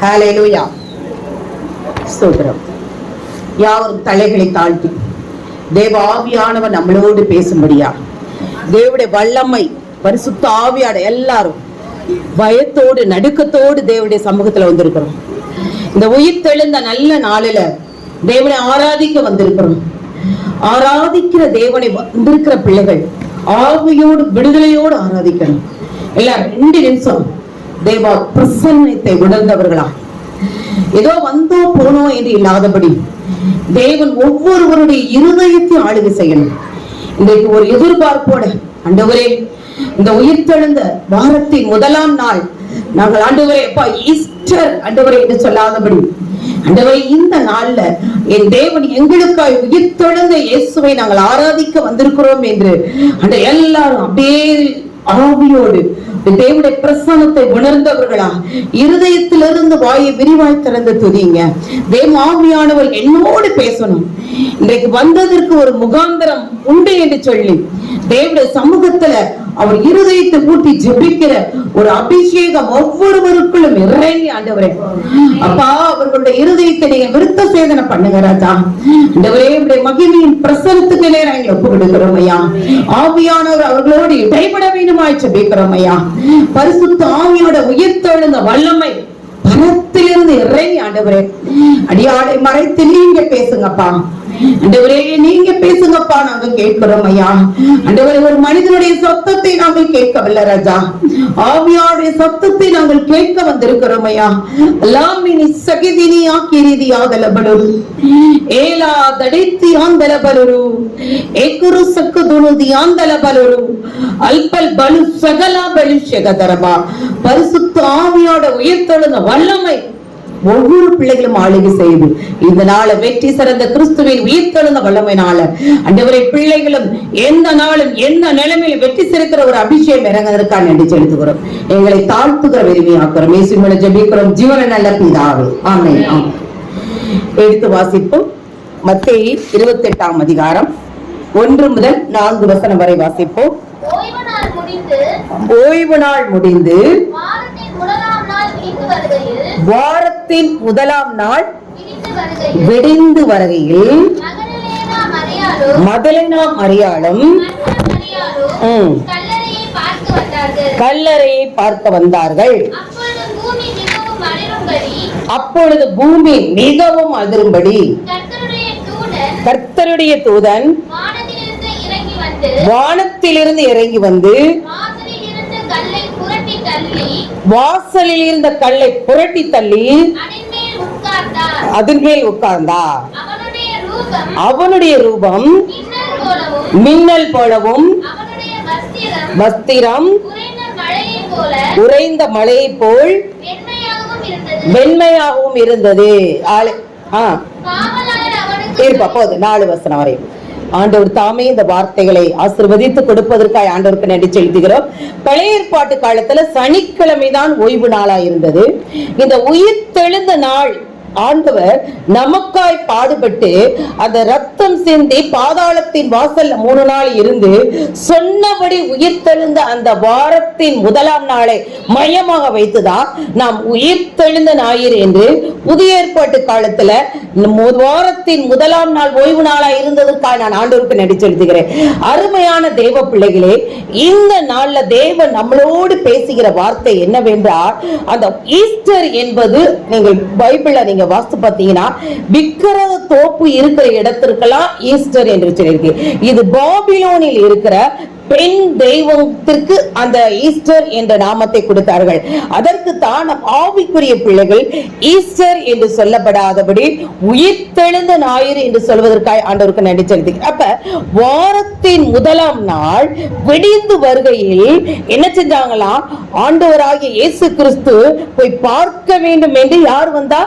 ஹல்லேலூயா. ஸ்தோத்திரம். யாவரும் தலைகளை தாழ்த்தி தேவ ஆவியானவர் நம்மளோடு பேசும்படியா தேவனுடைய வல்லமை பரிசுத்த ஆவியாட எல்லாரும் பயத்தோடு நடுக்கத்தோடு தேவனுடைய சமூகத்துல வந்திருக்கிறோம். இந்த உயிர் தெழுந்த நல்ல நாளில தேவனை ஆராதிக்க வந்திருக்கிறோம். ஆராதிக்கிற தேவனை வந்திருக்கிற பிள்ளைகள் ஆவியோடு விடுதலையோடு ஆராதிக்கணும். எல்லாரும் 2 நிமிஷம் தேவ பிரசன்னத்தை உணர்ந்தவர்களா, ஏதோ வந்தோ போனோ என்று இல்லாதபடி தேவன் ஒவ்வொருவருடைய இருதயத்தை ஆளுகை செய்யணும். இன்றைக்கு ஒரு எதிர்பார்ப்போட, ஆண்டவரே இந்த உயிர்த்தெழுந்த வாரத்தின் முதலாம் நாள் நாங்கள் ஆண்டவரே ஈஸ்டர் ஆண்டவரே என்று சொல்லாதபடி, ஆண்டவரே இந்த நாள்ல என் தேவன் எங்களுக்காய் உயிர்த்தெழுந்த இயேசுவை நாங்கள் ஆராதிக்க வந்திருக்கிறோம் என்று அந்த எல்லாரும் அப்படியே ஆவியோடு தேவனுடைய பிரசன்னத்தை உணர்ந்தவர்களா இருதயத்திலிருந்து வாயை விரிவாய் திறந்து துதிங்க. தேவ ஆவியானவர் என்னோடு பேசணும். இன்றைக்கு வந்ததற்கு ஒரு முகாந்திரம் உண்டு என்று சொல்லி தேவனுடைய சமூகத்துல அவர் இருதயத்தை ஊட்டி ஜெபிக்கிற ஒரு அபிஷேகம் ஒவ்வொருவருக்குள்ளும் இறங்கி ஆண்டவரே அப்பா அவர்களுடைய இருதயத்தை நீங்க விருத்த சேதனை பண்ணுங்க ராஜா. ஆண்டவரே உடைய மகிமையின் பிரசன்னத்துக்கு நேரம் எங்களை ஒப்பு கொடுக்கிறோம் ஐயா. ஆவியானவர் அவர்களோடு இடைபட வேண்டுமாய் ஜெபிக்கிறோம் ஐயா. பரிசுத்த ஆவியோட உயிர்த்தெழுந்த வல்லமை பரத்திலிருந்து இறங்கி ஆண்டவரே அடியாடை மறைத்து நீங்க பேசுங்கப்பா. ஆண்டவரே நீங்க பேசுங்கப்பா, நாங்க கேட்கிறோம் ஐயா. ஆண்டவரே ஒரு மனிதனுடைய சத்தத்தை நாங்கள் கேட்கவில்லை ராஜா, ஆவியாருடைய சத்தத்தை நாங்கள் கேட்க வந்திருக்கிறோம் ஐயா. லாமினி சகிதினி ஆக்கிரிதியா தலபலரு ஏலா தடித்தி ஆந்தலபலரு ஏகுரு சக்குதுனுதி ஆந்தலபலரு அல்பல் பலு சகலா பலுஷகதரபா. பரிசுத்த ஆவியோட உயிர்த்தெழுந்த வல்லமை ஒவ்வொரு பிள்ளைகளும் ஆளுகை செய்து இந்த நாளை வெற்றி சிறந்த கிறிஸ்துவின் உயிர்த்தெழுந்த வல்லமையினால ஆண்டவரே பிள்ளைகளும் எந்த நாளும் எந்த நிலைமையிலும் வெற்றி சிறக்கிற ஒரு அபிஷேகம் இறங்குவதற்காக நன்றி செலுத்துகிறோம். எங்களை தாழ்த்துகிற விரும்பியாக்குறோம். இயேசுவின் ஜெபிக்கிறோம் ஜீவன நல்ல பிதாவே, ஆமென். எடுத்து வாசிப்போம். மத்தேயு 28ஆம் அதிகாரம் 1 முதல் 4 வசனம் வரை வாசிப்போம். ஓய்வு நாள் முடிந்து வாரத்தின் முதலாம் நாள் விடிந்து வருகையில் மதலேனா மரியாளும் கல்லறையை பார்க்க வந்தார்கள். அப்பொழுது பூமி மிகவும் அதிரும்படி கர்த்தருடைய தூதன் வானத்திலிருந்து இறங்கி வந்து வாசலில் இருந்த கல்லை புரட்டி தள்ளி அதன் மேல் உட்கார்ந்தார். அவனுடைய ரூபம் மின்னல் போலவும் வஸ்திரம் உறைந்த மழையை போல் வெண்மையாகவும் இருந்தது. 4 வசனம் வரை ஆண்டவர் தாமே இந்த வார்த்தைகளை ஆசீர்வதித்து கொடுப்பதற்காக ஆண்டவருக்கு நன்றி செலுத்துகிறோம். பழைய ஏற்பாட்டு காலத்துல சனிக்கிழமைதான் ஓய்வு நாளா இருந்தது. இந்த உயிர் தெழுந்த நாள் ஆண்டவர் நமக்காய் பாடுபட்டு அந்த ரத்தம் சிந்தி பாதாளத்தின் வாசல்ல 3 நாள் இருந்து சொன்னபடி உயிர்த்தெழுந்த அந்த வாரத்தின் முதலாம் நாளை மையமாக வைத்துதான் நாம் உயிர்த்தெழுந்த ஞாயிறு என்று புதிய ஏற்பாட்டு காலத்துல வாரத்தின் முதலாம் நாள் ஓய்வு நாளா இருந்ததற்காக நான் ஆண்டவருக்கு நன்றி செலுத்துகிறேன். அருமையான தேவ பிள்ளைகளே, இந்த நாள்ல தேவன் நம்மளோடு பேசுகிற வார்த்தை என்னவென்றால், அந்த ஈஸ்டர் என்பது நீங்கள் பைபிள்ல நீங்க வாஸ்து பார்த்தீங்கன்னா விக்கிரக தோப்பு இருக்கிற இடத்திற்கெல்லாம் ஈஸ்டர் என்று சொல்லியிருக்கு. இது பாபிலோனில் இருக்கிற பெண் தெய்வத்திற்கு அந்த ஈஸ்டர் என்ற நாமத்தை கொடுத்தார்கள். அதற்கு தான் ஆவிக்குரிய பிள்ளைகள் ஈஸ்டர் என்று சொல்லப்படாதபடி உயிர்த்தெழுந்த ஞாயிறு என்று சொல்வதற்காக ஆண்டவருக்கு நன்றி செலுத்துகிறேன். அப்ப வாரத்தின் முதலாம் நாள் விடிந்து வருகையில் என்ன செஞ்சாங்களாம், ஆண்டவராகிய இயேசு கிறிஸ்து போய் பார்க்க வேண்டும் என்று யார் வந்தா?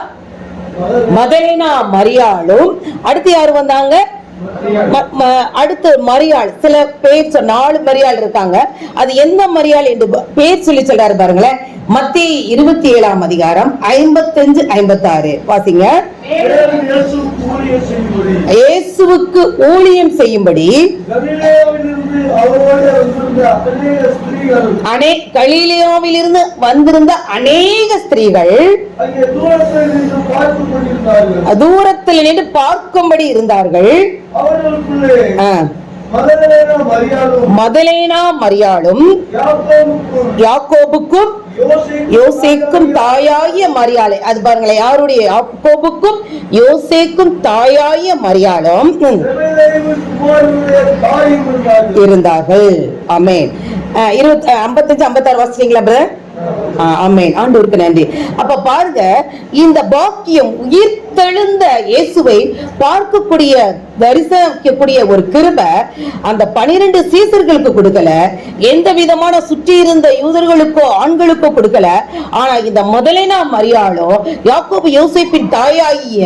மதலேனா மரியாளும். அடுத்து யார் வந்தாங்க? அடுத்து மரியாள். சில பேர் 4 மரியாள் இருக்காங்க. அது எந்த மரியாள் என்று பேர் சொல்லி சொல்றாரு பாருங்களேன். மத்தேயு 27ஆம் அதிகாரம் 55-56 வாசிங்க. இயேசுவுக்கு ஊழியம் செய்யும்படி கலிலேயாவிலிருந்து வந்திருந்த அநேக ஸ்திரீகள் தூரத்தில் நின்று பார்க்கும்படி இருந்தார்கள். மதலேனா மரியாளும் யாக்கோபுக்கும் யோசேக்கும் தாயாகிய மரியாளை, அது பாருங்களேன், யாருடைய? யாக்கோபுக்கும் யோசேக்கும் தாயாகிய மரியாளும் இருந்தார்கள். ஆமென். 55 56 வாசிச்சீங்களா பிரதர்? ஆமென். ஆண்டவருக்கு நன்றி. அப்ப பாருங்க, இந்த பாக்கியம் உயிர்த்தெழுந்த இயேசுவை பார்க்கக்கூடிய தரிசிக்கக்கூடிய ஒரு கிருபை அந்த 12 சீசர்களுக்கு கொடுக்கல, எந்த விதமான சுற்றி இருந்த யூதர்களுக்கோ ஆண்களுக்கோ கொடுக்கல. ஆனா இந்த முதலேனா மரியாளோ யாக்கோபு யோசேப்பின் தாயாகிய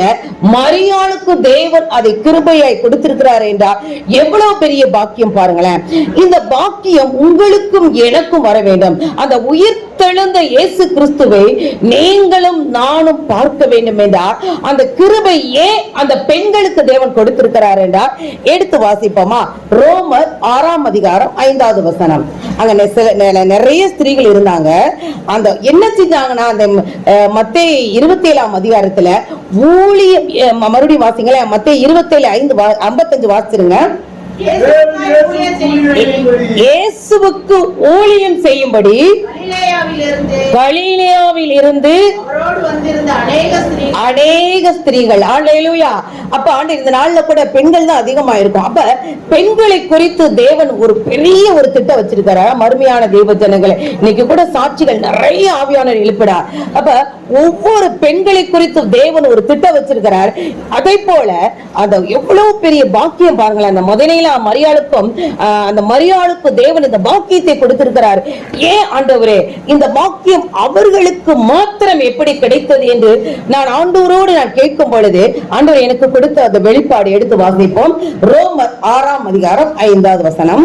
மரியாளுக்கு தேவன் அதை கிருபையாய் கொடுத்திருக்கிறார் என்றால் எவ்வளவு பெரிய பாக்கியம் பாருங்களேன். இந்த பாக்கியம் உங்களுக்கும் எனக்கும் வர வேண்டும். அந்த உயிர்த்தெழுந்த இயேசு கிறிஸ்துவை நீங்களும் நானும் பார்க்க வேண்டும் என்றால் அந்த கிருபையே அந்த பெண்களுக்கு தேவன் கொடுத்திருக்கிறார் என்றால் எடுத்து வாசிப்போமா? ரோமர் 6ஆம் அதிகாரம் 5வது வசனம். அங்க நிறைய ஸ்திரீகள் இருந்தாங்க. அந்த என்ன செஞ்சாங்கன்னா, அந்த மத்தேயு 27ஆம் அதிகாரத்துல ஊழியம், மறுபடியும் வாசிங்களேன், மத்தேயு 27:55 வாசிருங்க. இயேசுவுக்கு ஊழியம் செய்யும்படி கலிலேயாவில் இருந்து அநேக ஸ்திரீகள். அல்லேலூயா. அப்ப இந்த நாள்ல கூட பெண்கள் தான் அதிகமா இருக்கும். அப்ப பெண்களை குறித்து தேவன் ஒரு பெரிய ஒரு திட்டம் வச்சிருக்காரு. மறுமையான தேவ ஜனங்களை இன்னைக்கு கூட சாட்சிகள் நிறைய ஆவியானவர் எழுப்பினார். அப்ப ஒவ்வொரு பெண்களை குறித்து தேவன் ஒரு திட்டம் வச்சிருக்கிறார். அதே போல அந்த எவ்வளவு பெரிய பாக்கியம் பாருங்களேன். அந்த முதலையில மரியாளுக்கும் அந்த மரியாளுக்கு தேவன் இந்த பாக்கியத்தை கொடுத்திருக்கிறார். ஏன் ஆண்டவரே இந்த பாக்கியம் அவர்களுக்கு மாத்திரம் எப்படி கிடைத்தது என்று நான் ஆண்டவரோடு நான் கேட்கும் பொழுது ஆண்டவர் எனக்கு கொடுத்த அந்த வெளிப்பாடு எடுத்து வாசிப்போம். ரோமர் 6ஆம் அதிகாரம் 5வது வசனம்.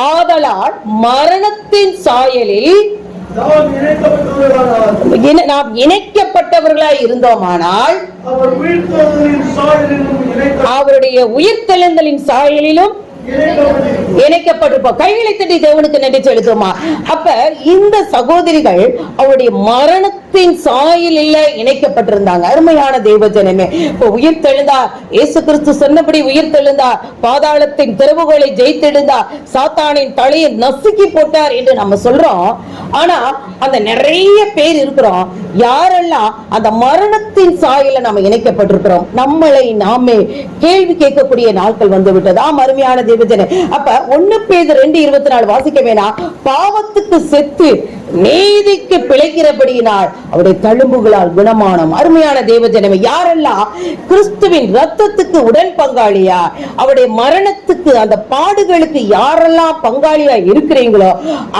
ஆதலால் மரணத்தின் சாயலில் நாம் இணைக்கப்பட்டவர்களாய் இருந்தோமானால் அவருடைய உயிர்த்தெழுந்தலின் சாயலிலும் இணைக்கப்பட்டிருப்போம். கைகளை தட்டி தேவனுக்கு நன்றி செலுத்துமா? அப்ப இந்த சகோதரிகள் அவருடைய மரணத்தின் சாயலில் இணைக்கப்பட்டிருந்தாங்க. அருமையான தேவ ஜனமே, இப்ப உயிர்த்தெழுந்தார், இயேசு கிறிஸ்து சொன்னபடி உயிர்த்தெழுந்தார், பாதாளத்தின் திறவுகளை ஜெயித்தெழுந்தார், சாத்தானின் தலையை நசுக்கி போட்டார் என்று நம்ம சொல்றோம். ஆனா அந்த நிறைய பேர் இருக்கிறோம், யாரெல்லாம் அந்த மரணத்தின் சாயல நம்ம இணைக்கப்பட்டிருக்கிறோம். நம்மளை நாமே கேள்வி கேட்கக்கூடிய நாட்கள் வந்து விட்டது. அருமையான தேவஜனே, அப்ப 1 பேதுரு 2:24 வாசிக்க வேணாம். பாவத்துக்கு செத்து நீதிக்கு பிழைக்கிறபடியினால் அவருடைய தழும்புகளால் குணமானோம். அருமையான தேவஜனமே, யாரெல்லாம் கிறிஸ்துவின் ரத்தத்துக்கு உடன் பங்காளியா, அவருடைய மரணத்துக்கு அந்த பாடுகளுக்கு யாரெல்லாம் பங்காளியா இருக்கிறீங்களோ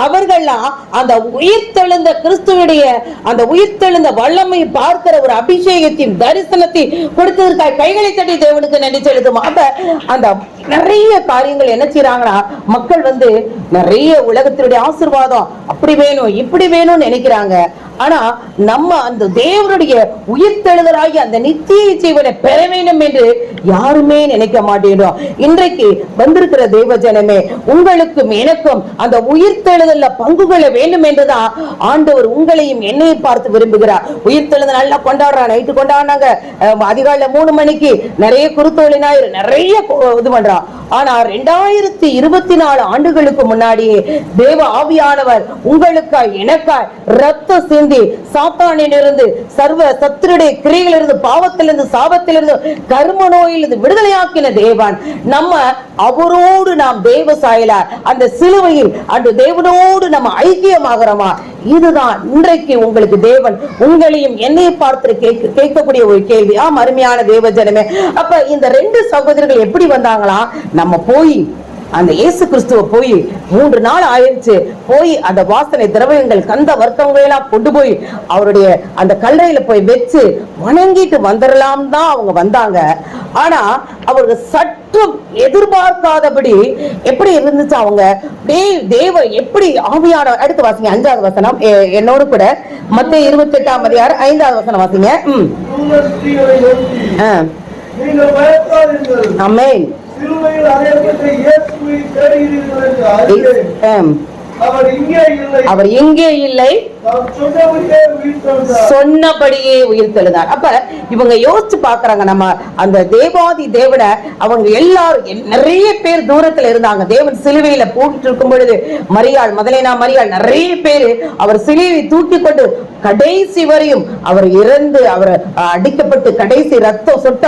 அவர்கள்லாம் அந்த உயிர்த்தெழுந்த கிறிஸ்துவுடைய அந்த உயிர்த்தெழுந்த வல்லமை பார்க்கிற ஒரு அபிஷேகத்தின் தரிசனத்தை கொடுத்ததற்காக கைகளை தட்டி தேவனுக்கு நன்றி செலுத்தும். அப்ப அந்த நிறைய காரியங்கள் என்ன செய்யறாங்கன்னா, மக்கள் வந்து நிறைய உலகத்தினுடைய ஆசீர்வாதம் அப்படி வேணும் இப்படி வேணும்னு நினைக்கிறாங்க. ஆனா நம்ம அந்த தேவனுடைய உயிர்த்தெழுதலாகி அந்த நித்திய ஜீவனை பெற வேண்டும் என்று யாருமே நினைக்க மாட்டேங்கிறோம். இன்றைக்கு வந்திருக்கிற தேவ ஜனமே, உங்களுக்கும் எனக்கும் அந்த உயிர்த்தெழுதல்ல பங்குகளை வேண்டும் என்றுதான் ஆண்டவர் உங்களையும் என்னையும் பார்த்து விரும்புகிறார். உயிர்த்தெழுதல் நல்லா கொண்டாடுறா, நைட்டு கொண்டாடினாங்க, அதிகாலை 3 மணிக்கு நிறைய குருத்தோலினாயிரு நிறைய இது பண்றான். ஆனா 2024 ஆண்டுகளுக்கு முன்னாடியே தேவ ஆவியானவர் உங்களுக்காய் எனக்காய் ரத்த சிந்தி சாத்தானிலிருந்து சர்வ சத்துருடைய கிரியைகளிலிருந்து பாவத்திலிருந்து சாபத்திலிருந்து கர்ம நோயிலிருந்து விடுதலையாக்கின தேவன் நம்ம அவரோடு நாம் தேவ சாயலார் அந்த சிலுவையில் அந்த தேவனோடு நம்ம ஐக்கியமாகிறோமா? இதுதான் இன்றைக்கு உங்களுக்கு தேவன் உங்களையும் என்னையை பார்த்து கேட்கக்கூடிய ஒரு கேள்வி. அருமையான தேவ ஜனமே, அப்ப இந்த 2 சகோதரர்கள் எப்படி வந்தாங்களா? நம்ம போய் அந்த இயேசு கிறிஸ்துவ போய் 3 நாள் ஆயிடுச்சு, போய் அந்த வாசனை திரவியங்கள் கந்த வர்க்கங்களை எல்லாம் கொண்டு போய் அவருடைய அந்த கல்லறையில போய் வச்சு வணங்கிட்டு வந்துடலாம் தான் அவங்க வந்தாங்க. ஆனா அவருக்கு சற்றும் எதிர்பார்க்காதபடி எப்படி இருந்துச்சு அவங்க தேவ எப்படி ஆவியான. அடுத்து வாசிங்க 5வது வசனம் என்னோடு கூட, மத்தேயு 28ஆம் அதிகாரம் 5வது வசனம் வாசிங்க. ஆமென். சிலுவையில் அறையப்பட்ட இயேசுவை தேடுகிறீர்கள் என்று அறிவேன். அவர் எங்கே இல்லை, சொன்னபடியே உயிர்த்தெழுந்தார். அப்ப இவங்க யோசிச்சு பாக்குறாங்க, நம்ம அந்த தேவாதி தேவனை அவங்க எல்லாரும் நிறைய பேர் தூரத்துல இருந்தாங்க. தேவன் சிலுவையில போட்டு இருக்கும் பொழுது மரியாள், மதலேனா மரியாள், நிறைய பேரு அவர் சிலுவை தூக்கி கொண்டு கடைசி வரையும் அவர் இறந்து, அவர் அடிக்கப்பட்டு கடைசி ரத்தம் சொட்ட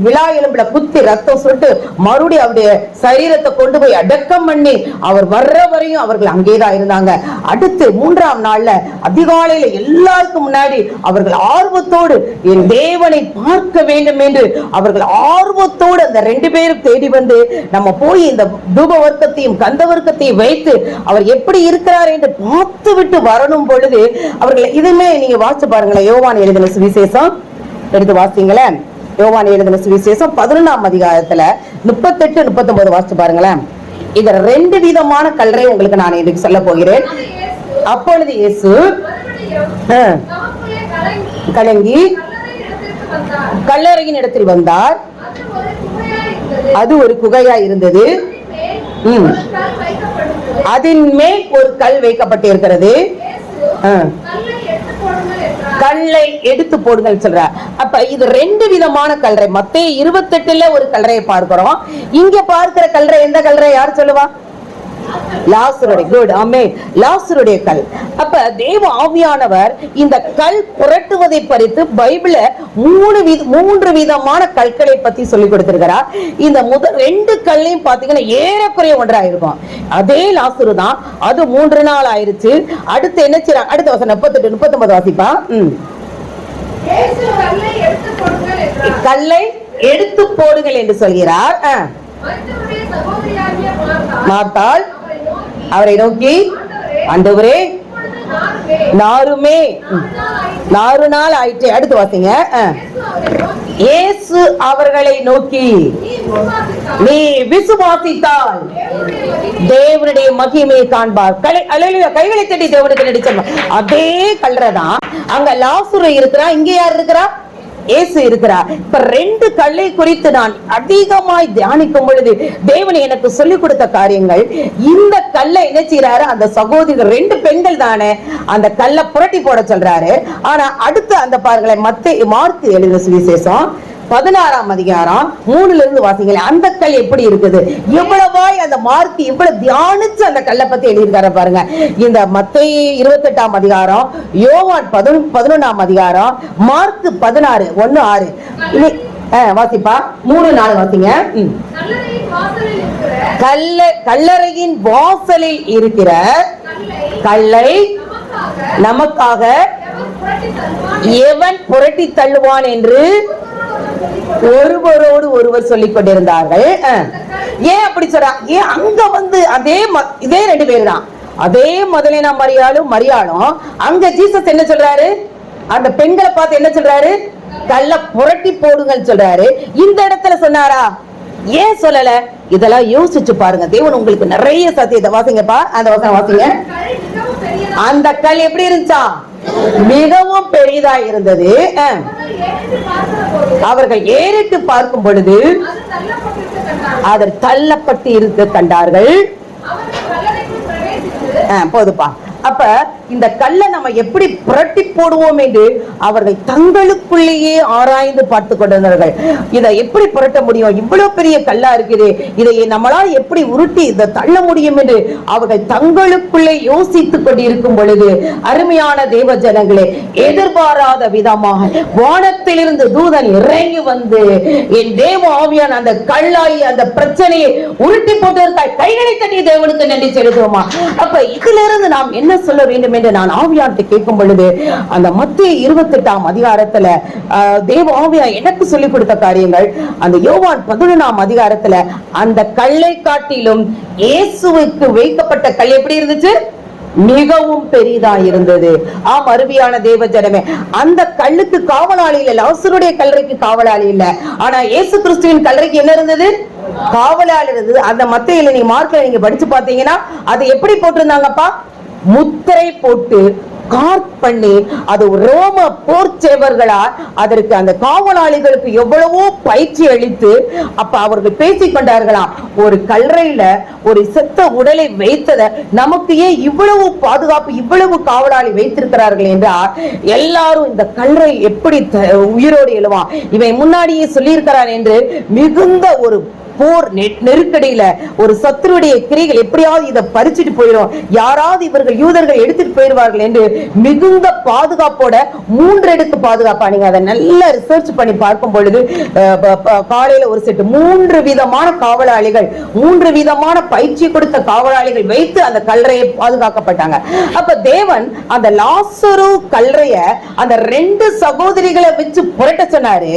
விழா எலும்புல குத்தி ரத்தம் சொட்டு மறுபடியும் அவருடைய சரீரத்தை கொண்டு போய் அடக்கம் பண்ணி அவர் வர்ற வரையும் அவர்கள் அங்கேதான் இருந்தாங்க. அடுத்து 3ஆம் நாள்ல அதிகாலையில எல்லாருக்கும் முன்னாடி அவர்கள் ஆர்வத்தோடு என் தேவனை பார்க்க வேண்டும் என்று அவர்கள் ஆர்வத்தோடு அந்த 2 பேரும் தேடி வந்து நம்ம போய் இந்த தூப வர்க்கத்தையும் கந்த வர்க்கத்தையும் வைத்து அவர் எப்படி இருக்கிறார் என்று பார்த்து விட்டு வரணும் பொழுது அவர்கள் இதுமே நீங்க வாசிச்சு பாருங்களேன். யோவான் எழுதின சுவிசேஷம் எடுத்து வாசிங்களேன். யோவான் எழுதின சுவிசேஷம் 11ஆம் அதிகாரத்துல 38, 39 வாசிச்சு பாருங்களேன். இதுல 2 விதமான கல்லறை உங்களுக்கு நான் இன்னைக்கு சொல்ல போகிறேன். அப்பொழுது இயேசு கலங்கி கல்லறையின் இடத்தில் வந்தார். அது ஒரு குகையா இருந்தது. அதன் மேல் ஒரு கல் வைக்கப்பட்டிருக்கிறது. கல்லை எடுத்து போடுங்கள் சொல்ற. அப்ப இது 2 விதமான கல்லறை. மத்தேயு 28ல ஒரு கல்லறையை பார்க்கிறோம். இங்க பார்க்கிற கல்லறை எந்த கல்லறை? யார் சொல்லுவா? லாசருடைய. குட், ஆமென். லாசருடைய கல். அப்ப தேவ ஆவியானவர் இந்த கல் புரட்டுவதை பறித்து பைபிள்ல 3 விதமான கற்களை பத்தி சொல்லி கொடுத்திருக்கிறார். இந்த முதல் 2 கல்லையும் பாத்தீங்கன்னா ஏறக்குறைய ஒன்றா இருக்கும். அதே லாசரு தான். அது 3 நாள் ஆயிருச்சு. அடுத்து என்ன செய்றாங்க? அடுத்த வசனம் 38, 39 வாசிப்பா. கல்லை எடுத்து போடுங்கள் என்று சொல்கிறார். மார்த்தாள் அவரை நோக்கி, ஆண்டவரே நாருமே 4 நாள் ஆயிற்று. அடுத்து வாசிங்க. இயேசு அவர்களை நோக்கி, நீ விசுவாசித்தால் தேவனுடைய மகிமையை காண்பார். கைகளை தட்டி தேவனுக்கு நடிச்ச அதே கல்லறைதான் அங்க லாசரு இருக்கிறா. இங்க யார் இருக்கிறா? இயேசு இருக்கிறார். இப்ப 2 கல்லை குறித்து நான் அதிகமாய் தியானிக்கும் பொழுது தேவன் எனக்கு சொல்லிக் கொடுத்த காரியங்கள், இந்த கல்லை என்ன செய்யறாரு? அந்த சகோதரிகள் 2 பெண்கள் தானே அந்த கல்லை புரட்டி போட சொல்றாரு. ஆனா அடுத்து அந்த பாருங்களேன், மார்க்கு எழுதின சுவிசேஷம் 16ஆம் அதிகாரம் 3ல இருந்து வாசிங்களேன். அந்த கல் எப்படி இருக்குது? எவ்வளவாய் அந்த மார்க் இவ்வளவு தியானிச்சு அந்த கல்லை பத்தி எழுதியிருக்காரு பாருங்க. இந்த மத்தேயு 28ஆம் அதிகாரம், யோவான் 11ஆம் அதிகாரம், மார்க் 16, 1, 6 வாசிப்பா. 3, 4 வாசிங்க. கல்லறையின் வாசலில் இருக்கிற கல்லை நமக்காக எவன் புரட்டி தள்ளுவான் என்று ஒருவரோடு ஒருவர் சொல்லிக் கொண்டிருந்தார்கள். ஏன் அப்படி சொல்றா? ஏன் அங்க வந்து இதே 2 பேர் தான், அதே மதலேனா மரியாளும் அங்க ஜீசஸ் என்ன சொல்றாரு? அந்த பெண்களை பார்த்து என்ன சொல்றாரு? கல்ல புரட்டி போடுங்கள் சொல்றாரு. இந்த இடத்துல சொன்னாரா? ஏன் சொல்லல? இதெல்லாம் யோசிச்சு பாருங்க. தேவன் உங்களுக்கு நிறைய சத்தியத்தை வாசிங்கப்பா. அந்த வசனம் வாசிங்க. அந்த கல் எப்படி இருந்துச்சா? மிகவும் பெரிதா இருந்தது. அவர்கள் ஏறிட்டு பார்க்கும் பொழுது அதில் தள்ளப்பட்டு இருக்க கண்டார்கள். போதுப்பா. அப்ப இந்த கல்லை நம்ம எப்படி புரட்டி போடுவோம் என்று அவர்கள் தங்களுக்குள்ளேயே ஆராய்ந்து பார்த்து கொண்டிருந்தார்கள். இதை எப்படி புரட்ட முடியும்? இவ்வளவு பெரிய கல்லா இருக்குது, இதை நம்மளால் எப்படி உருட்டி இதை தள்ள முடியும் என்று அவர்கள் தங்களுக்குள்ளே யோசித்துக் கொண்டிருக்கும் பொழுது, அருமையான தேவ ஜனங்களே, எதிர்பாராத விதமாக வானத்திலிருந்து தூதன் இறங்கி வந்து என் தேவ ஆவியான அந்த கல்லாய் அந்த பிரச்சனையை உருட்டி போட்டதற்காக கைகளை தட்டி தேவனுக்கு நன்றி செலுத்துவோமா? அப்ப இதுல இருந்து நாம் என்ன சொல்ல வேண்டும் என்று நான் ஆவியானத்தை கேட்கும் பொழுது, அந்த மத்தேயு 28ஆம் அதிகாரத்துல தேவ ஆவியா எனக்கு சொல்லிக் கொடுத்த காரியங்கள், அந்த யோவான் 11ஆம் அதிகாரத்துல அந்த கல்லை காட்டிலும் இயேசுவுக்கு வைக்கப்பட்ட கல் எப்படி இருந்துச்சு? மிகவும் பெரிதா இருந்தது. ஆம், அருமையான தேவ ஜனமே, அந்த கல்லுக்கு காவலாளி இல்ல, லாசருடைய கல்லறைக்கு காவலாளி இல்ல. ஆனா இயேசு கிறிஸ்துவின் கல்லறைக்கு என்ன இருந்தது? காவலாளி இருந்தது. அந்த மத்தேயுல நீங்க மார்க்ல நீங்க படிச்சு பாத்தீங்கன்னா அது எப்படி போட்டிருந்தாங்கப்பா? முத்திரை போட்டு கார்ட் பண்ணி அது ரோம போர் சேவர்களா அதற்கு அந்த காவலாளிகளுக்கு எவ்வளவோ பயிற்சி அளித்து அப்ப அவர்கள் பேசிக் கொண்டார்களாம். ஒரு கல்லறையில ஒரு செத்த உடலை வைத்தத நமக்கு ஏன் இவ்வளவு பாதுகாப்பு, இவ்வளவு காவலாளி வைத்திருக்கிறார்கள் என்றால் எல்லாரும் இந்த கல்லறை எப்படி உயிரோடு எழுவான், இவன் முன்னாடியே சொல்லியிருக்கிறான் என்று மிகுந்த ஒரு போர் நெருக்கடியில ஒரு சத்துருடைய கிரைகள் எப்படியாவது இதை பறிச்சுட்டு போயிடும், யாராவது இவர்கள் யூதர்கள் எடுத்துட்டு போயிடுவார்கள் என்று மிகுந்த பாதுகாப்போட 3 அடுக்கு பாதுகாப்பா. நீங்க அதை நல்லா ரிசர்ச் பண்ணி பார்க்கும் பொழுது காலையில ஒரு செட்டு 3 விதமான காவலாளிகள், 3 விதமான பயிற்சி கொடுத்த காவலாளிகள் வைத்து அந்த கல்லறையை பாதுகாக்கப்பட்டாங்க. அப்ப தேவன் அந்த லாசரு கல்லறைய அந்த 2 சகோதரிகளை வச்சு புரட்ட சொன்னாரு.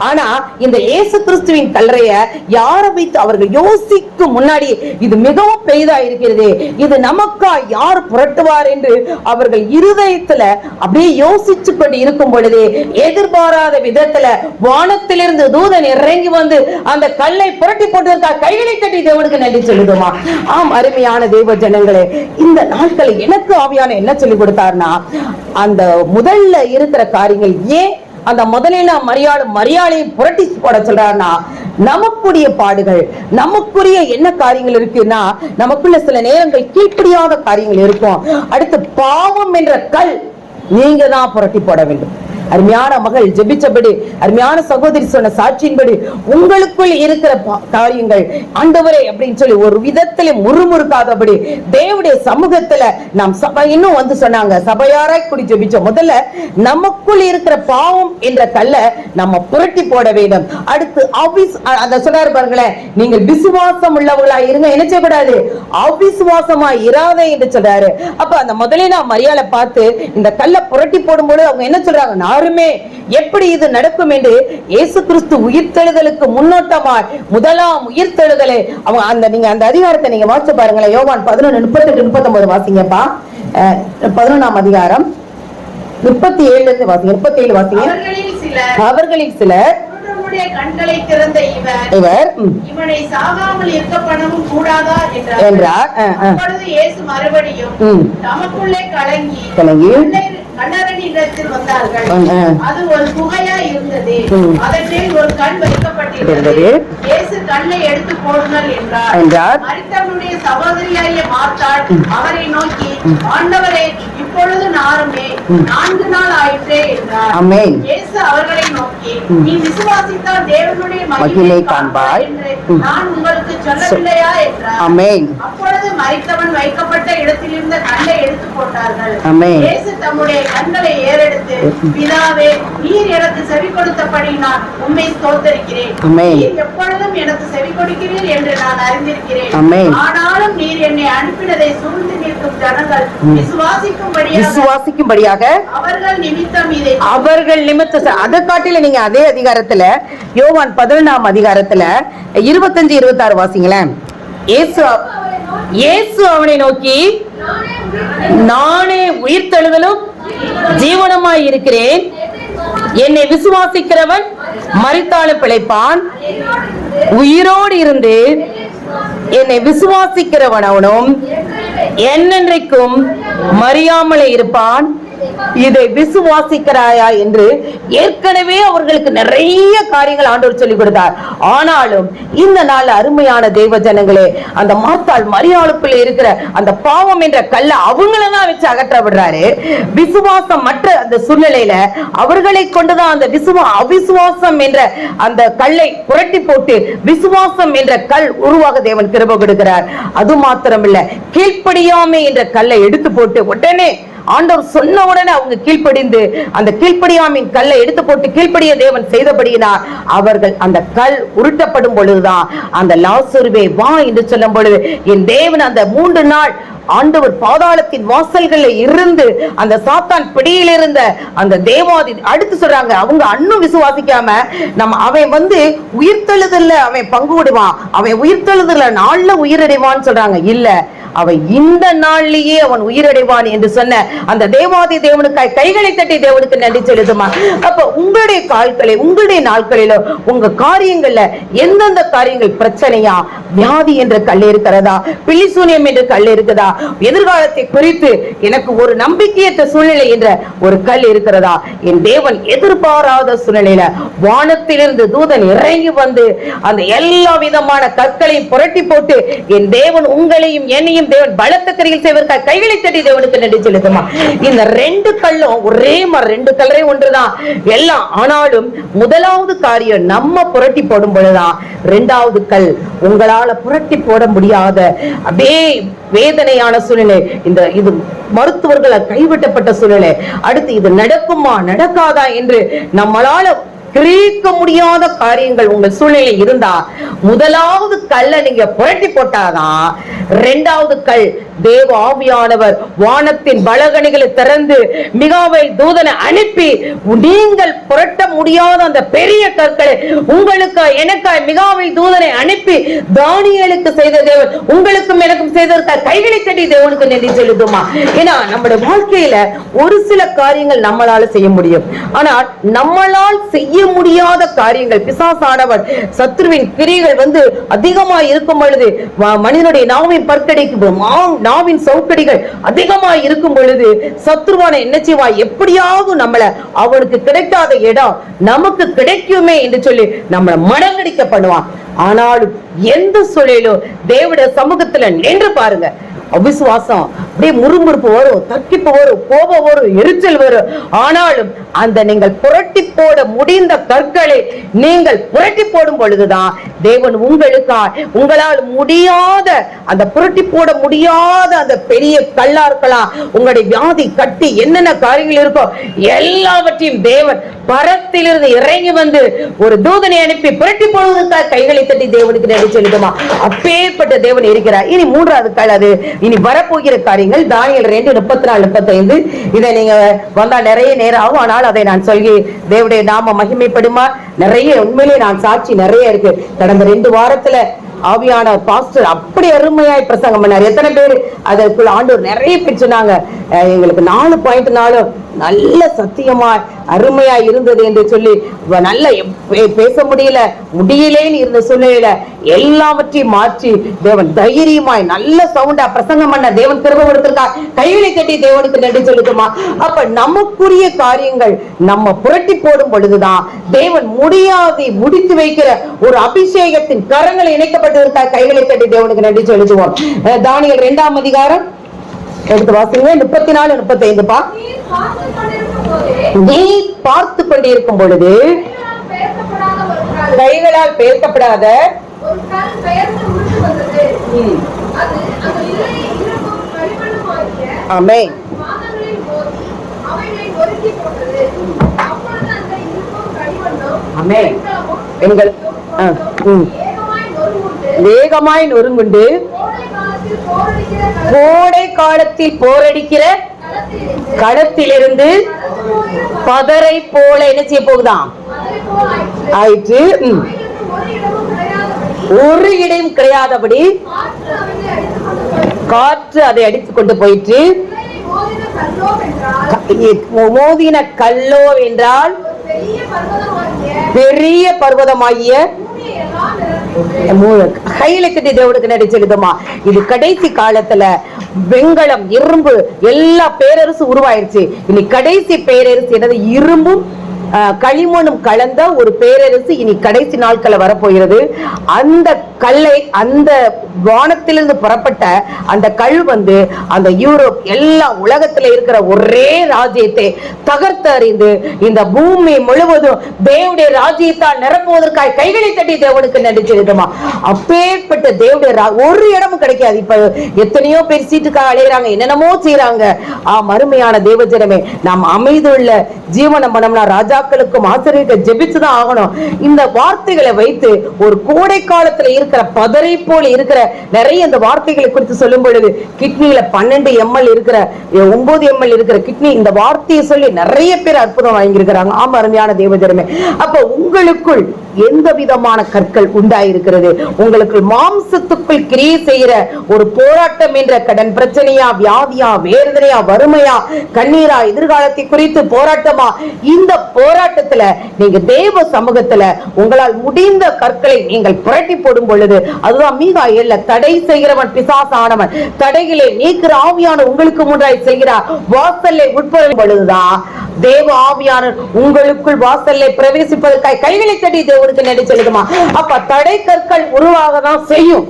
ஆனா இந்த இயேசு கிறிஸ்துவின் கல்லறைய யார வைத்து அவர்கள் யோசிக்கும் முன்னாடி இது மிகவும் பெரிதா இருக்கிறது, இது நமக்கா யார் புரட்டுவார் என்று அவர்கள் இருதயத்துல அப்படியே யோசிச்சு கொண்டு இருக்கும் பொழுது எதிர்பாராத விதத்துல வானத்திலிருந்து தூதன் இறங்கி வந்து அந்த கல்லை புரட்டி போட்டதற்காக கைகளை தட்டி தேவனுக்கு நன்றி சொல்லுதுமா. ஆம் அருமையான தேவ ஜனங்களே, இந்த நாட்களை எனக்கு ஆவியான என்ன சொல்லி கொடுத்தார்னா அந்த முதல்ல இருக்கிற காரியங்கள் ஏன் அந்த முதலில் மரியாதையை புரட்டி போட சொல்றாருன்னா நமக்குரிய பாடுகள், நமக்குரிய என்ன காரியங்கள் இருக்குன்னா நமக்குள்ள சில நேரங்கள் கீழ்ப்படியாத காரியங்கள் இருக்கும். அடுத்து பாவம் என்ற கல் நீங்க தான் புரட்டி போட வேண்டும். அருமையான மகள் ஜெபிச்சபடி, அருமையான சகோதரி சொன்ன சாட்சியின்படி உங்களுக்குள் இருக்கிற காரியங்கள் ஆண்டவரே அப்படின்னு சொல்லி ஒரு விதத்திலே முறுமுறுக்காதபடி தேவனுடைய சமூகத்துல நாம் இன்னும் வந்து சொன்னாங்க சபையாராய் கூடி ஜெபிச்சோம். முதல்ல நமக்குள் இருக்கிற பாவம் என்ற கல்லை நம்ம புரட்டி போட வேண்டும். அடுத்து அத சொன்னாரு பாருங்களேன், நீங்கள் விசுவாசம் உள்ளவர்களா இருங்க, என்ன செய்யக்கூடாது, அவிசுவாசமா இராதே என்று சொல்றாரு. அப்ப அந்த முதலில் மரியாதை பார்த்து இந்த கல்லை புரட்டி போடும்போது அவங்க என்ன சொல்றாங்க, யாருமே எப்படி இது நடக்கும் என்று இயேசு கிறிஸ்து உயிர்த்தெழுதலுக்கு முன்னோட்டமாய் முதலாம் உயிர்த்தெழுதலை அவங்க அந்த நீங்க அந்த அதிகாரத்தை நீங்க வாசிச்சு பாருங்களேன். யோவான் 11:38-39 வாசிங்கப்பா. 11ஆம் அதிகாரம் 37 இருந்து வாசிங்க. 37 வாசிங்க. அவர்களில் சிலர் கண்களை திறந்த இவர் இவனை சாகாமல் இருக்க பண்ணவும் கூடாதா என்றார். அப்பொழுது இயேசு மறுபடியும் தமக்குள்ளே கலங்கி கண்ணரனிடத்தில் வந்தார்கள். அது ஒரு குகையா இருந்தது, அதன் மேல் ஒரு கண் வைக்கப்பட்டிருந்தது. இயேசு கண்ணை எடுத்து போடுங்கள் என்றார். மரித்தவனுடைய சகோதரியாகிய மார்த்தாள் அவரை நோக்கி, ஆண்டவரே, இப்பொழுது நாருமே 4 நாள் ஆயிற்றே என்றார். இயேசு அவர்களை நோக்கி, நீ விசுவாசித்தால் தேவனுடைய மகிமை காண்பாய் என்று நான் உங்களுக்கு சொல்லவில்லையா என்றார். அப்பொழுது மரித்தவன் வைக்கப்பட்ட இடத்தில் இருந்த கண்ணை எடுத்து போட்டார்கள். இயேசு தம்முடைய கண்களை ஏறெடுத்து, பிதாவே, நீர் எனக்கு செவி கொடுத்தபடி நான் உம்மை ஸ்தோத்திரிக்கிறேன். நீர் எப்பொழுதும் எனக்கு செவி கொடுக்கிறீர் என்று நான் அறிந்திருக்கிறேன். ஆனாலும் நீர் என்னை அனுப்பினதை சூழ்ந்து நிற்கும் ஜனங்கள் விசுவாசிக்கும்படியாக அவர்கள் நிமித்தம் அதை காட்டில நீங்க அதே அதிகாரத்துல யோவான் 11ஆம் அதிகாரத்துல 25-26 வாசிங்களேன். இயேசு அவனை நோக்கி, நானே உயிர்த்தெழுதலும் ஜீவனுமாய் இருக்கிறேன், என்னை விசுவாசிக்கிறவன் மரித்தாலும் பிழைப்பான், உயிரோடு இருந்து என்னை விசுவாசிக்கிறவன் அவனும் என்னென்றைக்கும் மறியாமலே இருப்பான். இதை விசுவாசிக்கிறாயா என்று ஏற்கனவே அவர்களுக்கு நிறைய காரியங்கள் ஆண்டவர் சொல்லிக் கொடுத்தார். ஆனாலும் இந்த நாள் அருமையான தேவ ஜனங்களே, அந்த மாத்தாள் மரியாளுக்குள்ள இருக்கிற அந்த பாவம் என்ற கல்லை அவங்களதான் வச்சு அகற்ற விடுறாரு. விசுவாசம் மற்ற அந்த சூழ்நிலையில அவர்களை கொண்டுதான் அந்த அவிசுவாசம் என்ற அந்த கல்லை புரட்டி போட்டு விசுவாசம் என்ற கல் உருவாக தேவன் கிருபை கொடுக்கிறார். அது மாத்திரமில்ல, கீழ்ப்படியாமை என்ற கல்லை எடுத்து போட்டு உடனே ஆண்டவர் சொன்ன உடனே அவங்க கீழ்ப்படிந்து அந்த கீழ்ப்படியாமின் கல்லை எடுத்து போட்டு கீழ்ப்படிய தேவன் செய்தபடியினார் அவர்கள் அந்த கல் உருட்டப்படும் பொழுதுதான் அந்த லாசருவே வா என்று சொல்லும் பொழுது என் தேவன் அந்த 3 நாள் ஆண்டவர் பாதாளத்தின் வாசல்களில் இருந்து அந்த சாத்தான் பிடியில் இருந்த அந்த தேவாதி அடுத்து சொல்றாங்க, அவங்க அன்னும் விசுவாசிக்காம அவன் உயிர்த்தெழுதல்ல அவன் பங்கு விடுவான், அவன் உயிர்த்தெழுதல்ல நாள்ல உயிரடைவான்னு சொல்றாங்க. இல்ல, அவன் இந்த நாளிலேயே அவன் உயிரடைவான் என்று சொன்ன அந்த தேவாதி தேவனுக்காய் கைகளை தட்டி தேவனுக்கு நன்றி செலுத்துமா. அப்ப உங்களுடைய கால்களை உங்களுடைய நாட்களிலோ உங்க காரியங்கள்ல எந்தெந்த காரியங்கள் பிரச்சனையா, வியாதி என்ற கல் இருக்கிறதா, பிலிசூனியம் என்ற கல் இருக்குதா, எதிர்காலத்தை குறித்து எனக்கு ஒரு நம்பிக்கையற்ற சூழ்நிலை என்ற ஒரு கல் இருக்கிறதா, என் தேவன் எதிர்பாராத சூழ்நிலையில வானத்திலிருந்து தூதன் இறங்கி வந்து அந்த எல்லா விதமான கற்களையும் புரட்டி போட்டு என் தேவன் உங்களையும் என்னையும் தேவன் பலத்த கரையில் செய்வதற்காக கைகளை தட்டி தேவனுக்கு நன்றி செலுத்துமா. இந்த ரெண்டு கல்லும் ஒரே மாதிரி, ரெண்டு கல்லரே ஒன்றுதான் எல்லாம். ஆனாலும் முதலாவது காரியம் நம்ம புரட்டி போடும் பொழுதுதான் இரண்டாவது கல் உங்களால புரட்டி போட முடியாத அப்படியே வேதனையான சூழ்நிலை, இந்த இது மருத்துவர்களை கைவிட்டப்பட்ட சூழ்நிலை, அடுத்து இது நடக்குமா நடக்காதா என்று நம்மளால கிரகிக்க முடியாத காரியங்கள் உங்கள் சூழ்நிலை இருந்தா முதலாவது கல்லை நீங்க புரட்டி போட்டாதான் இரண்டாவது கல் தேவ ஆவியானவர் வானத்தின் பலகணிகளை திறந்து மிகாவேல் தூதனை அனுப்பி நீங்கள் புரட்ட முடியாத அந்த பெரிய கற்களை உங்களுக்கு எனக்காய் மிகாவேல் தூதனை அனுப்பி தானியேலுக்கு செய்த தேவன் உங்களுக்கும் எனக்கும் செய்ததற்காக கைகளை தட்டி தேவனுக்கு நன்றி செலுத்துமா. ஏன்னா நம்முடைய வாழ்க்கையில ஒரு சில காரியங்கள் நம்மளால செய்ய முடியும், ஆனால் நம்மளால் செய்ய முடியாத காரியங்கள் பிசாசானவர் சத்துருவின் கிரியைகள் அதிகமா இருக்கும் பொழுது மனிதனுடைய நாவின் பற்கடிக்கு நாவின் சவுக்கடிகள் அதிகமா இருக்கும் பொழுது சத்துருவான என்ன செய்வா, எப்படியாவது நம்மள அவனுக்கு கிடைக்காத இடம் நமக்கு கிடைக்குமே என்று சொல்லி நம்மளை மடங்கடிக்க பண்ணுவான். ஆனாலும் எந்த சூழலும் தேவனுடைய சமூகத்துல நின்று பாருங்க, அவிசுவாசம் அப்படியே முறுமுறுப்பு வரும், தர்க்கிப்பு வரும், கோபம் வரும், எரிச்சல் வரும். ஆனாலும் அந்த நீங்கள் புரட்டி போட முடிந்த கற்களை நீங்கள் புரட்டி போடும் பொழுதுதான் தேவன் உங்களால் முடியாத அந்த புரட்டி போட முடியாத அந்த பெரிய கல்லா இருக்கலாம், உங்களுடைய வியாதி கட்டி என்னென்ன காரியங்கள் இருக்கோ எல்லாவற்றையும் தேவன் பரத்திலிருந்து இறங்கி வந்து ஒரு தூதனை அனுப்பி புரட்டி போடுவதற்காக கைகளை தட்டி தேவனுக்கு நன்றி செலுத்துமா. அப்பேற்பட்ட தேவன் இருக்கிறார். இனி மூன்றாவது கல், அது இனி வரப்போகிற காரியங்கள் தானியேல் 2:34-35. இதை நீங்க வந்தா நிறைய நேரம் ஆகும், ஆனால் அதை நான் சொல்லி தேவனுடைய நாம மகிமைப்படுமா. நிறைய உண்மையிலே நான் சாட்சி நிறைய இருக்கு. கடந்த 2 வாரத்துல ஆவியான பாஸ்டர் அப்படி அருமையாய் பிரசங்கம் பண்ணார். எத்தனை பேர் அதற்குள்ள ஆண்டவர் நிறைய பேர் சொன்னாங்க, எங்களுக்கு 4.4 நல்ல சத்தியமா அருமையா இருந்தது என்று சொல்லி நல்ல பேச முடியலேன்னு இருந்த சூழ்நிலையில எல்லாவற்றையும் மாற்றி தேவன் தைரியமாய் நல்ல சவுண்டா பிரசங்கம் பண்ண தேவன் கிருபை கொடுத்திருக்கா. கைகளை கட்டி தேவனுக்கு நன்றி சொல்லுமா. அப்ப நமக்குரிய காரியங்கள் நம்ம புரட்டி போடும் பொழுதுதான் தேவன் முடித்து வைக்கிற ஒரு அபிஷேகத்தின் கரங்களை இணைக்கப்பட்டிருக்கா. கைகளை கட்டி தேவனுக்கு நன்றி சொல்லுவோம். தானியேல் 2ஆம் அதிகாரம் எடுத்து வாசிங்க, 34-35. நீ பார்த்து கொண்டிருக்கும் பொழுது கைகளால் பெயர்க்கப்படாத ஆமென் ஆமென் எங்கள் வேகமாய் நொறுங்குண்டு கோடை காலத்தில் போரடிக்கிற களத்திலிருந்து பதரை போல என்ன செய்ய போகுதாம் ஆயிற்று. ஒரு இடம் கிடையாதபடி காற்று அதை அடித்துக் கொண்டு போயிற்று. மோதின கல்லோ என்றால் பெரிய பர்வதமாகிய கையில கட்டி தேவனுக்கு நன்றி செலுத்துமா. இது கடைசி காலத்துல வெண்கலம் இரும்பு எல்லா பேரரசு உருவாயிருச்சு. இனி கடைசி பேரரசு என்னது, இரும்பும் களிமண்ணும் கலந்த ஒரு பேரரசு இனி கடைசி நாட்களை வரப்போகிறது. அந்த கல்லை, அந்த வானத்திலிருந்து புறப்பட்ட அந்த கல் அந்த யூரோப் எல்லா உலகத்துல இருக்கிற ஒரே ராஜ்யத்தை தகர்த்தறிந்து இந்த பூமி முழுவதும் தேவனுடைய ராஜ்யத்தால் நிரப்புவதற்காக கைகளை தட்டி தேவனுக்கு நன்றி செலுத்துமா. அப்பேற்பட்ட தேவனுடைய ஒரு இடமும் கிடைக்காது. இப்ப எத்தனையோ பேர் சீட்டுக்காக அலையிறாங்க, என்னென்னமோ செய்யறாங்க. அருமையான தேவஜனமே, நாம் அமைதியுள்ள ஜீவனம் பண்ணோம்னா ராஜா பிதாக்களுக்கும் ஆசிரியர்கள் ஜெபிச்சுதான் ஆகணும். இந்த வார்த்தைகளை வைத்து ஒரு கோடை காலத்துல இருக்கிற பதரை போல இருக்கிற நிறைய இந்த வார்த்தைகளை குறித்து சொல்லும் பொழுது, கிட்னியில 12 ml இருக்கிற 9 ml இருக்கிற கிட்னி, இந்த வார்த்தையை சொல்லி நிறைய பேர் அற்புதம் வாங்கியிருக்கிறாங்க. ஆமா அருமையான தேவஜனமே, அப்ப உங்களுக்குள் எந்த விதமான கற்கள் உண்டாயிருக்கிறது? உங்களுக்கு மாம்சத்துக்குள் கிரியை செய்கிற ஒரு போராட்டம் என்ற கடன் பிரச்சனையா, வியாதியா, வேதனையா, வறுமையா, கண்ணீரா, எதிர்காலத்தை குறித்து போராட்டமா? இந்த போராட்டத்துல நீங்க தேவ சமூகத்துல உங்களால் முடிந்த கற்களை நீங்கள் புரட்டி போடும் பொழுது, அதுதான் மீகாயேல்ல தடை செய்கிறவன் பிசாசானவன், தடைகளை நீக்கிற ஆவியான உங்களுக்கு முன்றாய் செய்கிறார். வாசல்லை உட்படும் பொழுதுதான் தேவ ஆவியானவர் உங்களுக்குள் வாசல்லை பிரவேசிப்பதற்காக கைகளை தட்டி தேவனுக்கு நன்றி செலுத்துமா. அப்ப தடை கற்கள் உருவாக தான் செய்யும்.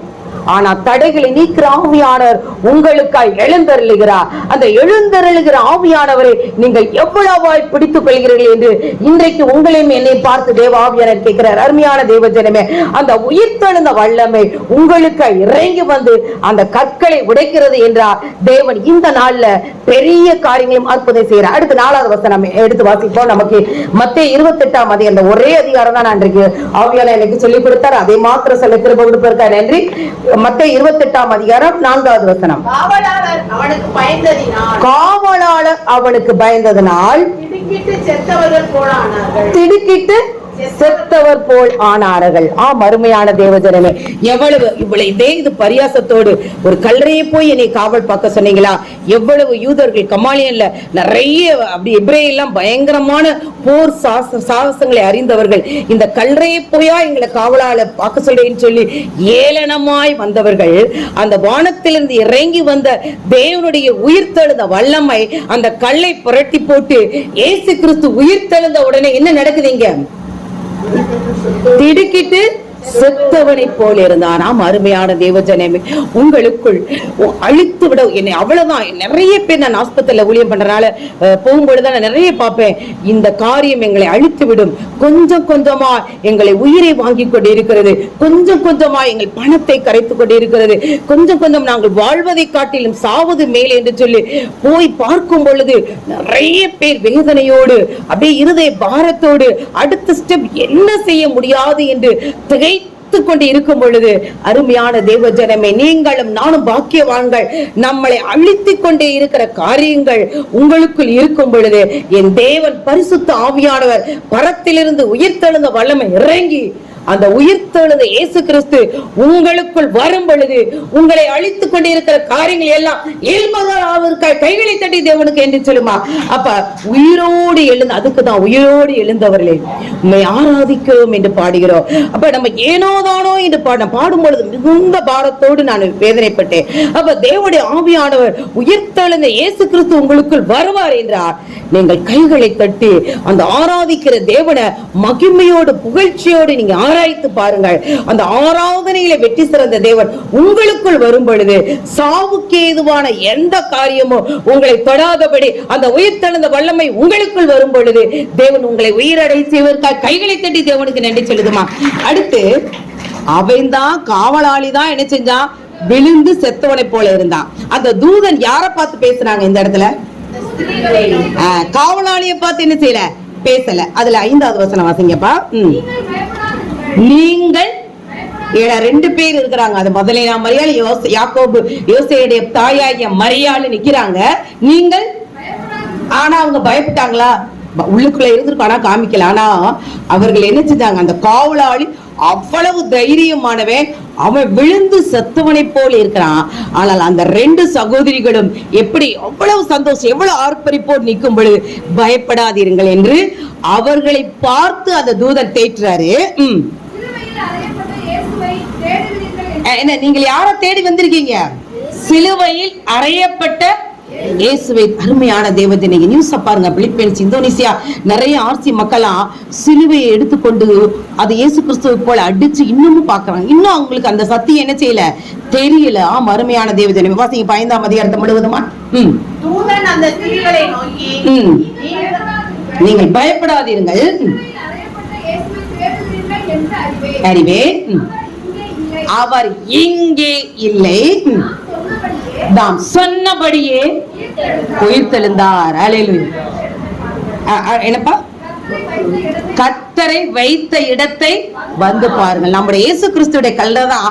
ஆனா தடைகளை நீக்கிற ஆவியானவர் உங்களுக்காய் எழுந்தருளுகிறார். அந்த எழுந்தருளுகிற ஆவியானவரை நீங்கள் எவ்வளவாய் பிடித்துக் கொள்கிறீர்கள் என்று இன்றைக்கு உங்களையும் என்னை பார்த்து தேவ ஆவியானவர் கேட்கிறார். அருமையான தேவ ஜனமே, அந்த உயிர்த்தெழுந்த வல்லமை உங்களுக்கு இறங்கி வந்து அந்த கற்களை உடைக்கிறது என்றார் தேவன் இந்த நாள்ல பெரிய காரியங்களையும் அற்புதம் செய்கிறார். அடுத்து 4வது வசனம் எடுத்து வாசிப்போம். நமக்கு மத்தேயு 28ஆம் அதிகாரம், அந்த ஒரே அதிகாரம் தான் நான் இன்றைக்கு ஆவியானவர் எனக்கு சொல்லிக் கொடுத்தார். அதை மாத்திரம் சொல்ல கிருபை கொடுப்பதற்காக நன்றி. மத்தேயு 28ஆம் அதிகாரம் 4வது வசனம். காவலாளர் அவனுக்கு பயந்ததினால் திடுக்கிட்டு செத்தவர் போல் ஆனார்கள். அருமையான தேவஜனமே, எவ்வளவு இவ்வளவு இது பரியாசத்தோடு ஒரு கல்லறையை போய் என்னை காவல் பார்க்க சொன்னீங்களா? எவ்வளவு யூதர்கள் கமாலியன்ல நிறைய அப்படி எபிரேயெல்லாம் பயங்கரமான போர் சாகசங்களை அறிந்தவர்கள், இந்த கல்லறையை போயா எங்களை காவலால பார்க்க சொல்றேன்னு சொல்லி ஏளனமாய் வந்தவர்கள், அந்த வானத்திலிருந்து இறங்கி வந்த தேவனுடைய உயிர்த்தெழுந்த வல்லமை அந்த கல்லை புரட்டி போட்டு இயேசு கிறிஸ்து உயிர்த்தெழுந்த உடனே என்ன நடக்குதுங்க? திடுக்கிட்டு செத்தவனை போல இருந்தான். அருமையான தேவஜனமே, உங்களுக்குள் அழித்து விட என்னை அவ்வளவுதான். நிறைய பேர் நான் ஆஸ்பத்திரியில ஊழியம் பண்றதுனால போகும்பொழுது நிறைய பார்ப்பேன், இந்த காரியம் எங்களை அழித்து விடும், கொஞ்சம் கொஞ்சமா எங்களை உயிரை வாங்கி கொண்டு இருக்கிறது, கொஞ்சம் கொஞ்சமா எங்கள் பணத்தை கரைத்து கொண்டு இருக்கிறது, கொஞ்சம் கொஞ்சம் நாங்கள் வாழ்வதை காட்டிலும் சாவது மேலே என்று சொல்லி போய் பார்க்கும் பொழுது நிறைய பேர் வேதனையோடு அப்படியே இருதய பாரத்தோடு அடுத்த ஸ்டெப் என்ன செய்ய முடியாது என்று கொண்டு இருக்கும் பொழுது, அருமையான தேவஜனமே, நீங்களும் நானும் பாக்கியவான்கள். நம்மளை அழித்துக் கொண்டே இருக்கிற காரியங்கள் உங்களுக்குள் இருக்கும் பொழுது என் தேவன் பரிசுத்த ஆவியானவர் பரத்திலிருந்து உயிர்த்தெழுந்த வல்லமை இறங்கி அந்த உயிர்த்தெழுந்த இயேசு கிறிஸ்து உங்களுக்குள் வரும் பொழுது உங்களை அழித்துக் கொண்டிருக்கிற காரியங்கள் எல்லாம் இயல்பதாக கைகளை தட்டி தேவனுக்கு என்று சொல்லுமா. அப்ப உயிரோடு எழுந்த, அதுக்குதான் உயிரோடு எழுந்தவர்களே உண்மை ஆராதிக்கிறோம் என்று பாடுகிறோம். அப்ப நம்ம ஏனோதானோ என்று பாடும் பொழுது மிகுந்த பாரத்தோடு நான் வேதனைப்பட்டேன். அப்ப தேவனுடைய ஆவியானவர் உயிர்த்தெழுந்த இயேசு கிறிஸ்து உங்களுக்குள் வருவார் என்றார். நீங்கள் கைகளை தட்டி அந்த ஆராதிக்கிற தேவனை மகிமையோடு புகழ்ச்சியோடு நீங்க ஆராய்த்து பாருங்கள். அந்த ஆராதனையில வெற்றி சிறந்த தேவன் உங்களுக்குள் வரும் பொழுது சாவுக்கு ஏதுவான எந்த காரியமும் உங்களை தொடாதபடி அந்த உயிர்த்தெழுந்த வல்லமை உங்களுக்குள் வரும் பொழுது தேவன் உங்களை உயிரடை செய்வதற்காக கைகளை தட்டி தேவனுக்கு நன்றி சொல்லுதுமா. அடுத்து அவன் தான் காவலாளி தான் என்ன செஞ்சான்? விழுந்து செத்தவனை போல இருந்தான். அந்த தூதன் யாரை பார்த்து பேசுறாங்க இந்த இடத்துல? காவலாளியை பார்த்து என்ன செய்யல? பேசல. அதுல 5வது வசனம் வாசிங்கப்பா. நீங்கள் 2 பேர் இருக்கிறாங்க. அது முதலையா மரியாள், யாக்கோபு யோசேயுடைய தாயாகிய மரியாள் நிக்கிறாங்க. நீங்கள் ஆனா அவங்க பயப்பட்டாங்களா? உள்ளுக்குள்ள இருந்திருக்கும், ஆனா காமிக்கல. ஆனா அவர்கள் என்ன செஞ்சாங்க? அந்த காவலாளி அவ்வளவு தைரியமானவன், அவன் விழுந்து செத்தவனை போல இருக்கிறான். ஆனால் அந்த 2 சகோதரிகளும் எப்படி அவ்வளவு சந்தோஷம், எவ்வளவு ஆர்ப்பரிப்போடு நிற்கும் பொழுது பயப்படாதீர்கள் என்று அவர்களை பார்த்து அந்த தூதன் தேற்றாரு. என்ன, நீங்கள் யாரை தேடி வந்திருக்கீங்க? சிலுவையில் அறையப்பட்ட இயேசுவை. அருமையான தேவஜனே, நியூஸ் பாருங்க. பிலிப்பைன்ஸ், இந்தோனேசியா நிறைய ஆர்சி மக்களாம் சிலுவையை எடுத்துக்கொண்டு அது இயேசு கிறிஸ்துவை போல அடிச்சு இன்னமும் பாக்குறாங்க. இன்னும் அவங்களுக்கு அந்த சத்தியம் என்ன செய்யல, தெரியல. அருமையான தேவஜனே, வாசிங்க 5ஆம் அதிகாரத்தை முழுவதுமா. தூதன் அந்த ஸ்திரீகளை நோக்கி, நீங்கள் பயப்படாதீர்கள், அறிவே அவர் இங்கே இல்லை, நாம் சொன்னபடியே உயிர்த்தெழுந்தார். அல்லேலூயா. என்னப்பா? கர்த்தரை வைத்த இடத்தை வந்து பாருங்கள். நம்முடைய இயேசு கிறிஸ்துடைய கல்லறைதான்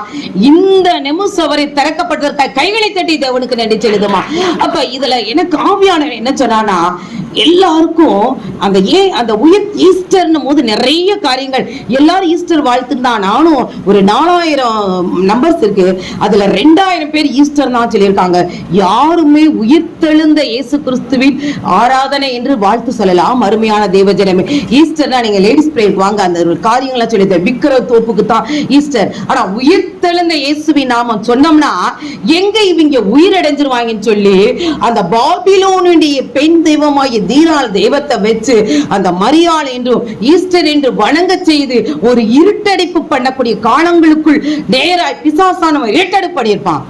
இந்த நெமுசவரை திறக்கப்பட்டதற்காக கைகளை தட்டி தேவனுக்கு நன்றி செலுத்துமா. அப்ப இதுல எனக்கு ஆவியானவர் என்ன சொன்னானா, எல்லாருக்கும் அந்த உயிர் ஈஸ்டர்னு போது நிறைய காரியங்கள் எல்லாரும் ஈஸ்டர் வாழ்த்துதான். நானும் ஒரு 4000 நம்பர்ஸ் இருக்கு, அதுல 2000 பேர் ஈஸ்டர் தான் சொல்லியிருக்காங்க. யாருமே உயிர்த்தெழுந்த இயேசு கிறிஸ்துவின் ஆராதனை என்று வாழ்த்து சொல்லலாம். அருமையான தேவஜனமே, ஈஸ்டர்னா நீங்க லேடிஸ் பிரேயருக்கு வாங்க, அந்த காரியங்களை சொல்லி விக்கிர தோப்புக்கு தான் ஈஸ்டர். ஆனா உயிர்த்தெழுந்த இயேசுவின் நாமம் சொன்னோம்னா எங்க இவங்க உயிரடைஞ்சிருவாங்கன்னு சொல்லி அந்த பாபிலோனுடைய பெண் தெய்வமாகிய தீராள் தெய்வத்தை வச்சு அந்த மரியாள் என்றும் ஈஸ்டர் என்று வணங்க செய்து ஒரு இருட்டடிப்பு பண்ணக்கூடிய காலங்களுக்குள் நேராய் பிசாசானவன் இருட்டடிப்பு பண்ணியிருப்பான்.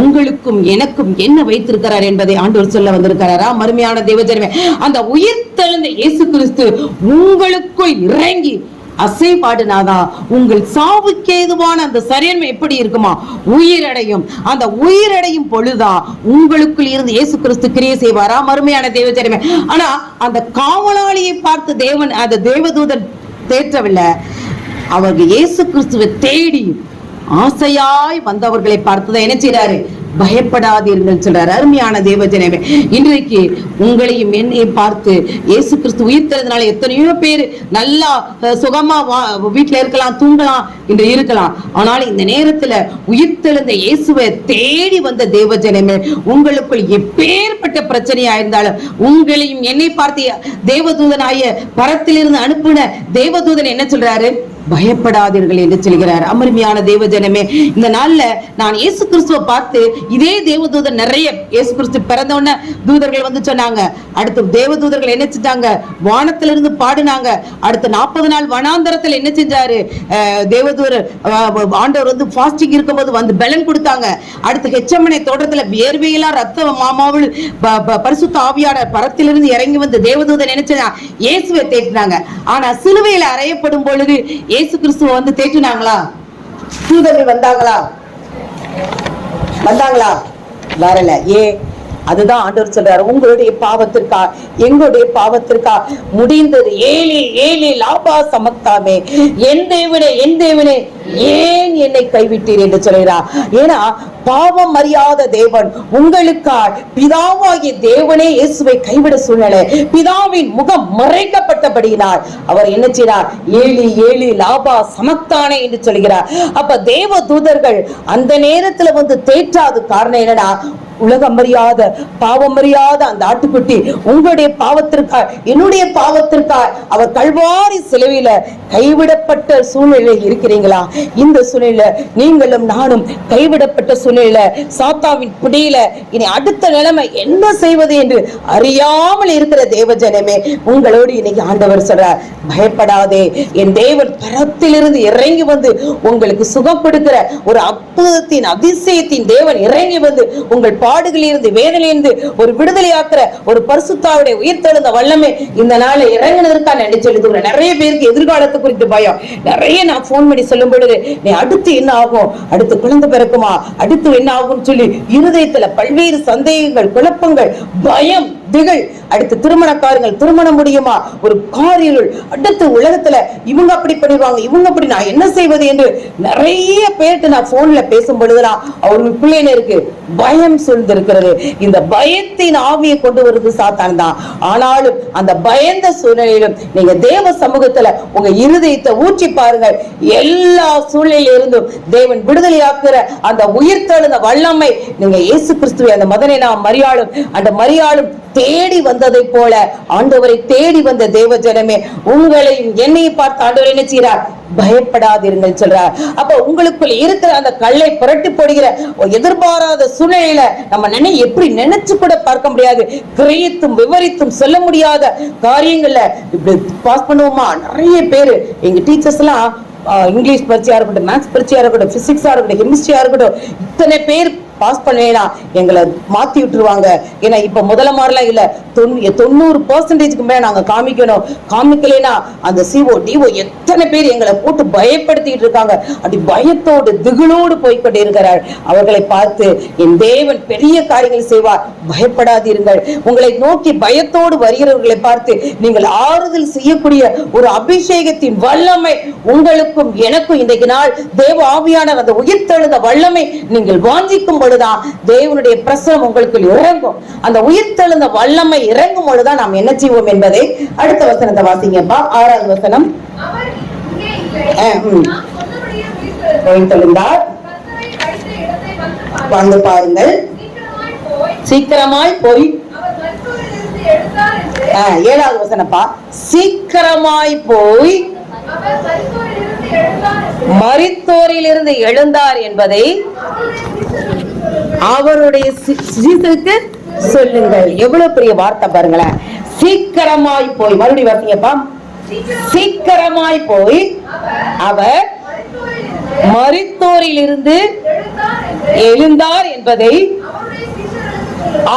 உங்களுக்கும் எனக்கும் என்ன வைத்திருக்கிறார் என்பதை ஆண்டவர் சொல்ல வந்திருக்கிறாரா? மறுமையான தேவஜனமே, அந்த உயிர்த்தெழுந்த இயேசு கிறிஸ்து உங்களுக்குள் இறங்கி அசைபாடுனாதான் உங்கள் சாவுக்கு ஏதுவான அந்த சரீரம் எப்படி இருக்குமா உயிரடையும். அந்த உயிரடையும் பொழுதா உங்களுக்குள் இருந்து இயேசு கிறிஸ்து கிரியை செய்வாரா? மறுமையான தேவஜனமே. ஆனா அந்த காவலாளியை பார்த்து தேவன் அந்த தேவதூதன் தேற்றவில்லை, அவர்கள் இயேசு கிறிஸ்துவை தேடி ஆசையாய் வந்தவர்களை பார்த்துதான் என்ன செய்றாரு? பயப்படாதீர்கள் சொல்றாரு. அருமையான தேவஜனமே, இன்றைக்கு உங்களையும் என்னையும் பார்த்து இயேசு கிறிஸ்து உயிர்த்தெழுந்தனால எத்தனையோ பேர் நல்லா சுகமா வீட்டுல இருக்கலாம், தூங்கலாம் என்று இருக்கலாம். ஆனால் இந்த நேரத்துல உயிர்த்தெழுந்த இயேசுவை தேடி வந்த தேவஜனமே, உங்களுக்குள் எப்பேற்பட்ட பிரச்சனையா இருந்தாலும் உங்களையும் என்னை பார்த்து தேவதூதனாய பரத்திலிருந்து அனுப்பின தேவதூதன் என்ன சொல்றாரு? பயப்படாதீர்கள் என்று சொல்கிறார். அமர்மையான தேவஜனமே, இந்த நாள்ல நான் இயேசு கிறிஸ்துவை பார்த்து இதே தேவதூதர் நிறைய இயேசு கிறிஸ்து பிறந்தவன தூதர்கள் வந்து சொன்னாங்க. அடுத்து தேவதூதர்கள் என்ன செஞ்சாங்க? வானத்திலிருந்து பாடினாங்க. அடுத்து 40 நாள் வனாந்தரத்தில் என்ன செஞ்சாரு? தேவதூதர் ஆண்டவர் வந்து ஃபாஸ்டிங் இருக்கும்போது வந்து பலன் கொடுத்தாங்க. அடுத்து கெச்சமனை தோட்டத்துல வேர்வையெல்லாம் ரத்த மாமாவில் பரிசுத்த ஆவியான பரத்திலிருந்து இறங்கி வந்து தேவதூதன் என்ன செஞ்சாங்க? இயேசுவை தேற்றினாங்க. ஆனா சிலுவையில அறையப்படும் பொழுது இயேசு கிறிஸ்துவ வந்து தேற்றினாங்களா? தூதர்கள் வந்தாங்களா? வரல. அதுதான் ஆண்டவர் சொல்றாரு, உங்களுடைய பாவத்திற்கா எங்களுடைய பாவத்திற்கா முடிந்தது. ஏழி ஏழி லாபா சமத்தாமே, என் தேவனே ஏன் என்னை கைவிட்டீர் என்று சொல்கிறார். ஏன்னா பாவம் அறியாத தேவன் உங்களுக்காய் பிதாவாகிய தேவனே இயேசுவை கைவிட சூழ்நிலை. பிதாவின் முகம் மறைக்கப்பட்டபடியினால் அவர் என்ன செய்கிறார்? ஏழி ஏழி லாபா சமத்தானே என்று சொல்கிறார். அப்ப தேவ தூதர்கள் அந்த நேரத்துல வந்து தேற்றாது காரணம் என்னன்னா, உலகம் அறியாத பாவம் அறியாத அந்த ஆட்டுக்குட்டி உங்களுடைய பாவத்திற்காய் என்னுடைய பாவத்திற்காய் அவர் கல்வாரி சிலுவையில கைவிடப்பட்ட சூழ்நிலை இருக்கிறீங்களா? இந்த சூழ்நிலை நீங்களும் நானும் கைவிடப்பட்ட சூழ்நிலை, சாத்தாவின் பிடியில இனி அடுத்த நிலைமை என்ன செய்வது என்று அறியாமல் இருக்கிற தேவஜனமே, உங்களோடு இன்னைக்கு ஆண்டவர் சொல்றார், பயப்படாதே. என் தேவன் பரத்திலிருந்து இறங்கி வந்து உங்களுக்கு சுகம் கொடுக்கிற ஒரு அற்புதத்தின் அதிசயத்தின் தேவன் இறங்கி வந்து உங்கள் பாடுகளிலிருந்து வேதனையிலிருந்து ஒரு விடுதலையாக்குற ஒரு பரிசுத்தாவுடைய உயிர்த்தெழுந்த வல்லமை இந்த நாளை இறங்கினதற்காக நன்றி செலுத்துகிறேன். நிறைய பேருக்கு எதிர்காலத்தை குறித்து பயம். நிறைய நான் போன் பண்ணி சொல்லும் பொழுது, நீ அடுத்து என்ன ஆகும், அடுத்து குழந்தை பிறக்குமா, அடுத்து என்ன ஆகும் சொல்லி இருதயத்துல பல்வேறு சந்தேகங்கள், குழப்பங்கள், பயம், திகழ். அடுத்து திருமணக்காரங்கள் திருமணம் முடியுமா, ஒரு காரியங்கள், அடுத்து உலகத்துல இவங்க அப்படி பண்ணிடுவாங்க, இவங்க அப்படி, நான் என்ன செய்வது என்று நிறைய பேர்ட்டு நான் போன்ல பேசும் பொழுதுதான் அவர்கள் பிள்ளைனருக்கு பயம் சூழ்ந்திருக்கிறது. இந்த பயத்தின் ஆவியை கொண்டு வருவது சாத்தான் தான். ஆனாலும் அந்த பயந்த சூழ்நிலையிலும் நீங்க தேவ சமூகத்துல உங்க இருதயத்தை ஊற்றி பாருங்கள். எல்லா சூழ்நிலையில இருந்தும் தேவன் விடுதலையாக்குற அந்த உயிர்த்தெழுந்த வல்லமை நீங்க இயேசு கிறிஸ்துவை அந்த மதனை நாம் மரியாளும் அந்த மரியாளும் தேடி வந்ததை போல ஆண்டவரை தேடி வந்த தேவ ஜனமே, உங்களையும் என்னையும் பார்த்து ஆண்டவர் என்ன செய்கிறார்? பயப்படாதீர்கள் சொல்றார். அப்ப உங்களுக்குள்ள இருக்கிற அந்த கல்லை புரட்டி போடுகிற எதிர்பாராத சூழ்நிலையில நம்ம எப்படி நினைச்சு கூட பார்க்க முடியாது, கிரகித்தும் விவரித்தும் சொல்ல முடியாத காரியங்கள்ல பாஸ் பண்ணுவோமா? நிறைய பேரு எங்க டீச்சர்ஸ் எல்லாம் இங்கிலீஷ் பரீட்சையா இருக்கட்டும், மேத்ஸ் பரீட்சையா இருக்கட்டும், பிசிக்ஸா இருக்கட்டும், கெமிஸ்ட்ரியா இருக்கட்டும், இத்தனை பேர் பாஸ் பண்ணேனா எங்களை மாத்தி விட்டுருவாங்க. ஏன்னா இப்ப முதல்ல மாதிரிலாம் இல்ல, 90% மேல நாங்க காமிக்கலைன்னா அந்த CO DO எத்தனை பேர் எங்களை போட்டு பயப்படுத்திட்டு இருக்காங்க. அப்படி பயத்தோடு திகிலோடு போய்கொண்டே இருக்கிறார். அவர்களை பார்த்து என் தேவன் பெரிய காரியங்கள் செய்வார், பயப்படாதீர்கள். உங்களை நோக்கி பயத்தோடு வருகிறவர்களை பார்த்து நீங்கள் ஆறுதல் செய்யக்கூடிய ஒரு அபிஷேகத்தின் வல்லமை உங்களுக்கும் எனக்கும் இன்றைக்கு நாள் தேவ ஆவியான அந்த உயிர்த்தெழுந்த வல்லமை நீங்கள் வாஞ்சிக்கும் பொழுதுதான் தேவனுடைய பிரசனம் உங்களுக்கு இறங்கும். அந்த உயிர்த்தெழுந்த வல்லமை இறங்கும் பொழுதுதான் நாம் என்ன செய்வோம் என்பதை அடுத்த வசனத்தை வாசிங்கப்பா. 6வது வசனம். உயிர்த்தெழுந்தார், வந்து பாருங்கள், சீக்கிரமாய் போய். 7வது வசனப்பா. சீக்கிரமாய் போய் மரித்தோரிலிருந்து எழுந்தார் என்பதை அவருடைய சீசருக்கு சொல்லுங்கள். எவ்வளவு பெரிய வார்த்தை பாருங்களேன். சீக்கிரமாய் போய், மறுபடியும் வாசிங்கப்பா. சீக்கிரமாய் போய் அவர் மரித்தோரிலிருந்து எழுந்தார் என்பதை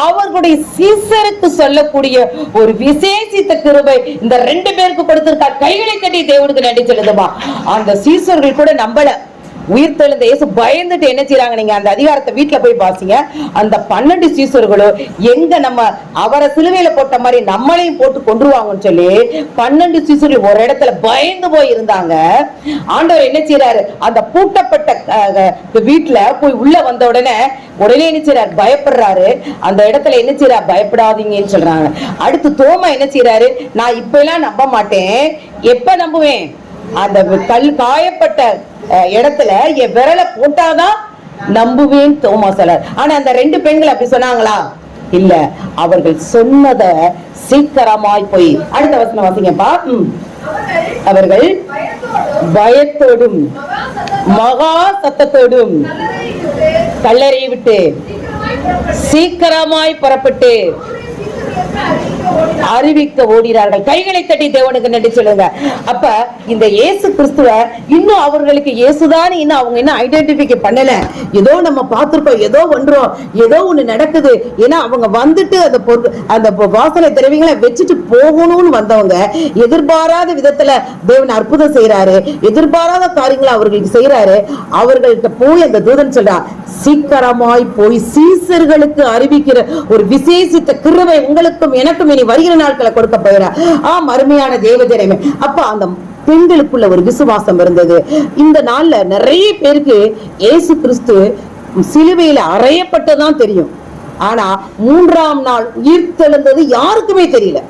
அவர்களுடைய சீசருக்கு சொல்லக்கூடிய ஒரு விசேஷித்த கிருபை இந்த 2 பேருக்கு கொடுத்திருக்கார். கைகளை கட்டி தேவனுக்கு நன்றி செலுத்துமா. அந்த சீசர்கள் கூட நம்பல. உயிர்த்தெழுந்த இயேசு பயந்துட்டு என்ன செய்றாங்க, நீங்க அந்த அதிகாரத்தை வீட்டுல போய் பாசிங்க. அந்த 12 சீசர்களும் எங்க நம்ம அவரை சிலுவையில போட்ட மாதிரி நம்மளையும் போட்டு கொன்றுவாங்கன்னு சொல்லி 12 சீசர்கள் ஒரு இடத்துல பயந்து போய் இருந்தாங்க. ஆண்டவர் என்ன செய்யறாரு, அந்த பூட்டப்பட்ட வீட்டுல போய் உள்ள வந்த உடனே என்ன செய்யறாரு, பயப்படுறாரு. அந்த இடத்துல என்ன செய்யறாரு, பயப்படாதீங்கன்னு சொல்றாங்க. அடுத்து தோமா என்ன செய்யறாரு, நான் இப்ப எல்லாம் நம்ப மாட்டேன், எப்ப நம்புவேன், அந்த காயப்பட்ட இடத்துல என் விரலை போட்டாதான் நம்புவேன் தோமா சொல்லார். ஆனா அந்த 2 பெண்கள் அப்படி சொன்னாங்களா? இல்ல, அவர்கள் சொன்னத சீக்கிரமாய் போய். அடுத்த வசனம் வாசிங்கப்பா. அவர்கள் பயத்தோடும் மகா சத்தத்தோடும் கல்லறையை விட்டு சீக்கிரமாய் புறப்பட்டு அறிவிக்க ஓடினார்கள். கைகளை தட்டி தேவனுக்கு நன்றி சொல்லுங்க. அப்ப இந்த இயேசு கிறிஸ்துவ இன்னும் அவர்களுக்கு இயேசுதான் இன்னும் அவங்க இன்னும் ஐடென்டிஃபை பண்ணல. ஏதோ நம்ம பார்த்திருக்கோம், ஏதோ ஒன்றோம், ஏதோ ஒண்ணு நடக்குது. ஏன்னா அவங்க வந்துட்டு அந்த வாசனை திரவியங்களை வச்சுட்டு போகணும்னு வந்தவங்க எதிர்பாராத விதத்துல தேவன் அற்புதம் செய்யறாரு, எதிர்பாராத காரியங்களை அவர்களுக்கு செய்யறாரு. அவர்கள்ட்ட போய் அந்த தூதன் சொல்றா, சீக்கிரமாய் போய் சீசர்களுக்கு அறிவிக்கிற ஒரு விசேஷித்த கிருபை உங்களுக்கும் எனக்கும் இனி வருகிற நாட்களை கொடுக்க போகிறார். அருமையான தேவஜனமே. அப்ப அந்த பெண்களுக்குள்ள ஒரு விசுவாசம் இருந்தது. இந்த நாள்ல நிறைய பேருக்கு இயேசு கிறிஸ்து சிலுவையில அறையப்பட்டதான் தெரியும். ஆனா 3ஆம் நாள் உயிர்த்தெழுந்தது யாருக்குமே தெரியல.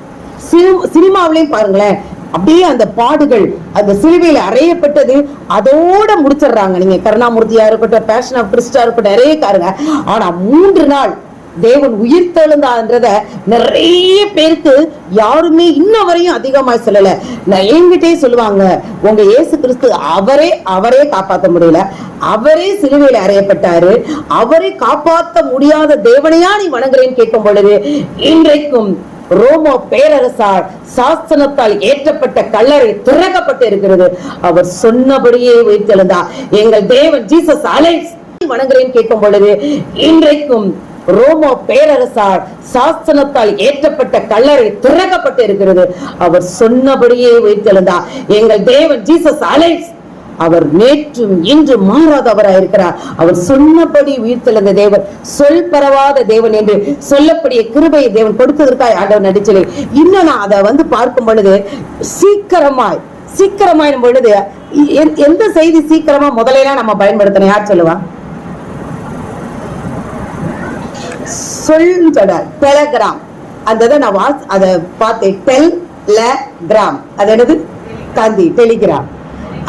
சினிமாவிலையும் பாருங்களேன், அப்படியே அந்த பாடுகள், அந்த சிலுவையில அறையப்பட்டது அதோட முடிச்சிடுறாங்க. நீங்க கருணாமூர்த்தியா இருக்கட்டும், பேஷன் ஆஃப் கிறிஸ்டா இருக்கட்டும், நிறைய காருங்க. ஆனா 3 நாள் தேவன் உயிர்த்தெழுந்தான்றத நிறைய பேருக்கு யாருமே இன்ன வரையும் அதிகமாய் சொல்லல. என்கிட்டே சொல்லுவாங்க, உங்க இயேசு கிறிஸ்து அவரே காப்பாற்ற முடியல, அவரே சிலுவையில அறையப்பட்டாரு, அவரே காப்பாற்ற முடியாத தேவனையா நீ வணங்குறேன்னு கேட்கும் பொழுது, இன்றைக்கும் ரோமோ பேரரசால் சாசனத்தால் ஏற்றப்பட்ட கல்லறை திறக்கப்பட்டு இருக்கிறது. அவர் சொன்னபடியே உயிர்த்தெழுந்தார். எங்கள் தேவன் ஜீசஸ் அலைஸ் வணங்குறேன்னு கேட்கும் பொழுது, இன்றைக்கும் ரோமோ பேரரசால் சாசனத்தால் ஏற்றப்பட்ட கல்லறை திறக்கப்பட்டு இருக்கிறது. அவர் சொன்னபடியே உயிர்த்தெழுந்தார். எங்கள் தேவன் ஜீசஸ் அலைஸ் அவர் நேற்றும் இன்று மாறாதவராயிருக்கிறார். அவர் சொன்னபடி உயிர்த்தெழுந்த தேவன், சொல் பரவாத தேவன் என்று சொல்லக்கூடிய கிருபையை தேவன் கொடுத்ததற்காக ஆண்டவர் நடிச்சலை. இன்னும் நான் அதை பார்க்கும் பொழுது சீக்கிரமாய் பொழுது எந்த செய்தி சீக்கிரமா முதலையெல்லாம் நம்ம பயன்படுத்தணும், யார் சொல்லுவா? டெலகிராம். அந்த நான் அதை பார்த்தேன். டெலகிராம் அது என்னது? தந்தி, டெலிகிராம்.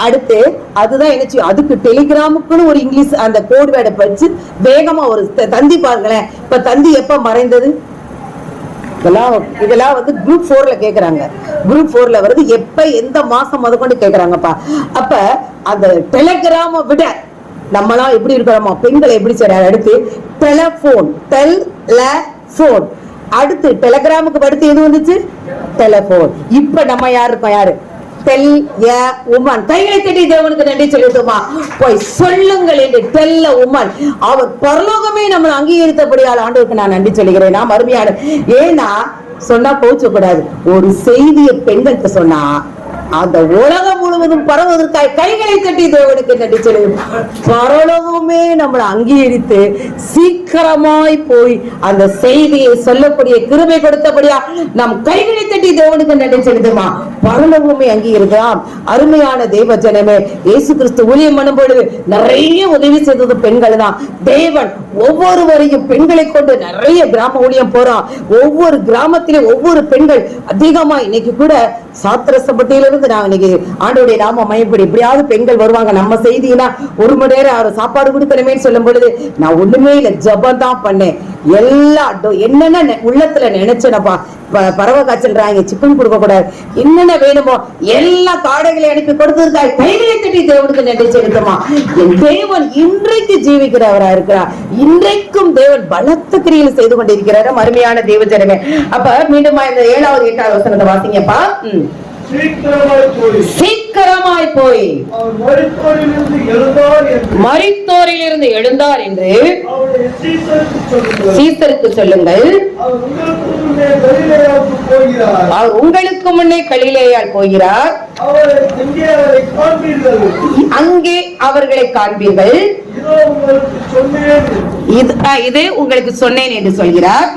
அடுத்து அதுதான் என்ன, அதுக்கு டெலிகிராமுக்குன்னு ஒரு இங்கிலீஷ் அந்த கோட் வேர்டை வச்சு வேகமா ஒரு தந்தி பாருங்களேன். இப்ப தந்தி எப்ப மறைந்தது? இதெல்லாம் குரூப் 4ல கேக்குறாங்க. குரூப் 4ல வருது, எப்ப எந்த மாசம் முதற்கொண்டு கேக்குறாங்கப்பா. அப்ப அந்த டெலிகிராம விட நம்மளாம் எப்படி இருக்கிறோமா, பெண்களை எப்படி செய்யறாரு? அடுத்து டெலபோன், அடுத்து டெலிகிராமுக்கு அடுத்து எது வந்துச்சு? டெலிபோன். இப்ப நம்ம யாரு இருக்கோம்? யாரு? Tell a woman. கைகளை தட்டி தேவனுக்கு நன்றி செலுத்துமா. போய் சொல்லுங்கள் என்று டெல் எ உமன். அவர் பரலோகமே நம்மளை அங்கீகரித்தபடியால் ஆண்டவருக்கு நான் நன்றி சொல்லுகிறேன். நாம் அருமையான, ஏன்னா சொன்னா போச்சு கூடாது. ஒரு செய்தியை பெண்களுக்கு சொன்னா அந்த உலகம் முழுவதும் பரவுவதற்காக கைகளை தட்டி தேவனுக்கு நன்றி சொல்லுவோம். பரலோகமே நம்மளை அங்கீகரித்து சீக்கிரமாய் போய் அந்த செய்தியை சொல்லக்கூடிய கிருபை கொடுத்தபடியா நம் கைகளை தட்டி தேவனுக்கு நன்றி செலுத்துமா. பரலோகமே அங்கீகரிக்கலாம். அருமையான தேவ ஜனமே, இயேசு கிறிஸ்து ஊழியம் பண்ணும் பொழுது நிறைய உதவி செய்தது பெண்கள் தான். தேவன் ஒவ்வொருவரையும் பெண்களை கொண்டு நிறைய கிராம ஊழியம் போறான். ஒவ்வொரு கிராமத்திலும் ஒவ்வொரு பெண்கள் அதிகமா, இன்னைக்கு கூட சாத்திரசப்பட்டியிலிருந்து நான் இன்னைக்கு ஆண்டோடைய நாம மயப்படி எப்படியாவது பெண்கள் வருவாங்க. நம்ம செய்தினா ஒரு மணி நேரம் அவர் சாப்பாடு கொடுக்கணுமே சொல்லும் பொழுது நான் ஒண்ணுமே இல்லை, ஜபம் தான் பண்ணேன். எல்லா என்னென்ன உள்ளத்துல நினைச்சேனப்பா, பறவை காய்ச்சல்றாங்க, சிக்கன் கொடுக்க கூடாது, என்னென்ன வேணுமோ எல்லா காடைகளை அனுப்பி கொடுத்ததுக்காக கைகளை தட்டி தேவனுக்கு நன்றி செலுத்துமா. என் தேவன் இன்றைக்கு ஜீவிக்கிறவரா இருக்கிறார். இன்றைக்கும் தேவன் பலத்த கிரியில் செய்து கொண்டிருக்கிறார். அருமையான தேவ ஜனமே, அப்ப மீண்டும் இந்த 7வது 8வது வசனத்தை வாசிங்கப்பா. சீக்கிரமாய் போய் மரித்தோரிலிருந்து எழுந்தார் என்று சீசருக்கு சொல்லுங்கள். அவர் உங்களுக்கு முன்னே கலிலேயால் போகிறார், அங்கே அவர்களை காண்பீர்கள். இது உங்களுக்கு சொன்னேன் என்று சொல்கிறார்.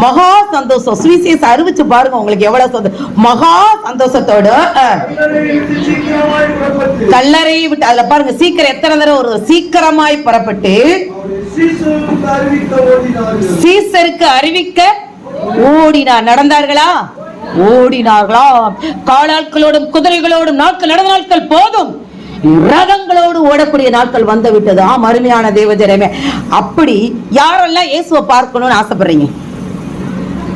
மகா சந்தோஷம். சுவிசேஷ அறிவிச்சு பாருங்க, உங்களுக்கு எவ்வளவு சந்தோஷம். மகா சந்தோஷத்தோட கல்லறை விட்டு, அதுல பாருங்க சீக்கிரம் எத்தனை தடவை ஒரு சீக்கிரமாய் புறப்பட்டு சீசருக்கு அறிவிக்க ஓடினார். நடந்தார்களா? ஓடினார்களா? காலாட்களோடும் குதிரைகளோடும் நாட்கள் நடந்த நாட்கள் போதும், ரதங்களோடு ஓடக்கூடிய நாட்கள் வந்து விட்டது. அருமையான தேவஜனமே, அப்படி யாரெல்லாம் இயேசுவை பார்க்கணும்னு ஆசைப்படுறீங்க,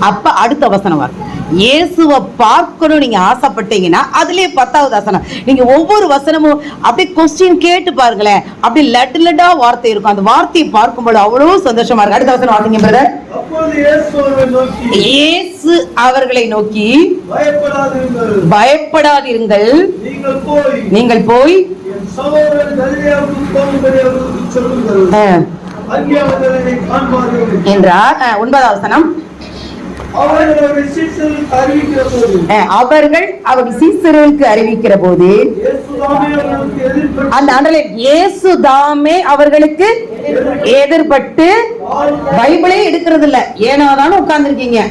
அப்ப அடுத்த வசனம் வரும். இயேசுவை பார்க்கணும் நீங்க ஆசைப்பட்டீங்கன்னா அதுலயே 10வது வசனம். நீங்க ஒவ்வொரு வசனமும் அப்படி கொஸ்டின் கேட்டு பாருங்களேன், அப்படி லட்டு லட்டா வார்த்தை இருக்கும். அந்த வார்த்தையை பார்க்கும்போது அவ்வளவு சந்தோஷமா இருக்கு. அடுத்த வசனம் வாசிங்க பிரதர். இயேசு அவர்களை நோக்கி பயப்படாதிருங்கள், நீங்கள் போய் என்றார். 9வது வசனம். அவர்கள் சீசருக்கு அறிவிக்கிற போது அந்த இயேசு தாமே அவர்களுக்கு எதிர்பட்டு, பைபிளே எடுக்கிறது இல்ல, ஏனாதானே உட்கார்ந்து இருக்கீங்க.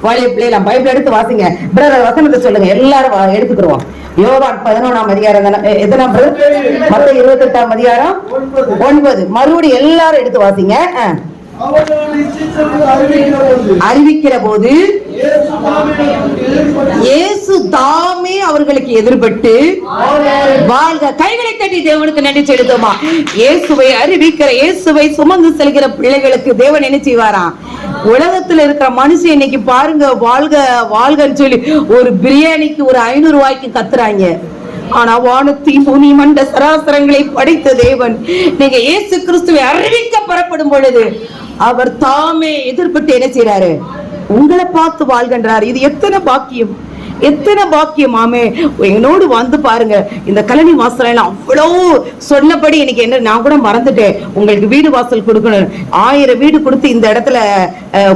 வாலிய பிள்ளைலாம் பைபிள் எடுத்து வாசிங்க. பிரதர் வசனத்தை சொல்லுங்க, எல்லாரும் எடுத்துக்கிறோம். யோவான் 11ஆம் அதிகாரம், எத்தனாம் மத்தேயு 28ஆம் அதிகாரம் 9. மறுபடியும் எல்லாரும் எடுத்து வாசிங்க. அறிவிக்கிற போது இயேசு தாமே அவர்களுக்கு எதிர்பட்டு வாழ்க. கைகளை தட்டி தேவனுக்கு நன்றி செலுத்துமா. இயேசுவை அறிவிக்கிற, இயேசுவை சுமந்து செல்கிற பிள்ளைகளுக்கு தேவன் என்ன செய்வாராம்? உலகத்துல இருக்கிற மனுஷன் இன்னைக்கு பாருங்க, வாழ்க வாழ்கன்னு சொல்லி ஒரு பிரியாணிக்கு ஒரு 500 ரூபாய்க்கு கத்துறாங்க. ஆனா வானத்தி பூமி மண்ட சராசரங்களை படைத்த தேவன் நீங்க இயேசு கிறிஸ்துவை அறிவிக்க புறப்படும் பொழுது அவர் தாமே எதிர்பட்டு என்ன செய்யறாரு? உங்களை பார்த்து வாழ்கின்றார். இது எத்தனை பாக்கியம், எத்தனை பாக்கியம். ஆமே, என்னோடு வந்து பாருங்க. இந்த கழனி வாசல் எல்லாம் அவ்வளோ சொன்னபடி எனக்கு என்ன, நான் கூட மறந்துட்டேன், உங்களுக்கு வீடு வாசல் கொடுக்கணும். 1000 வீடு கொடுத்து இந்த இடத்துல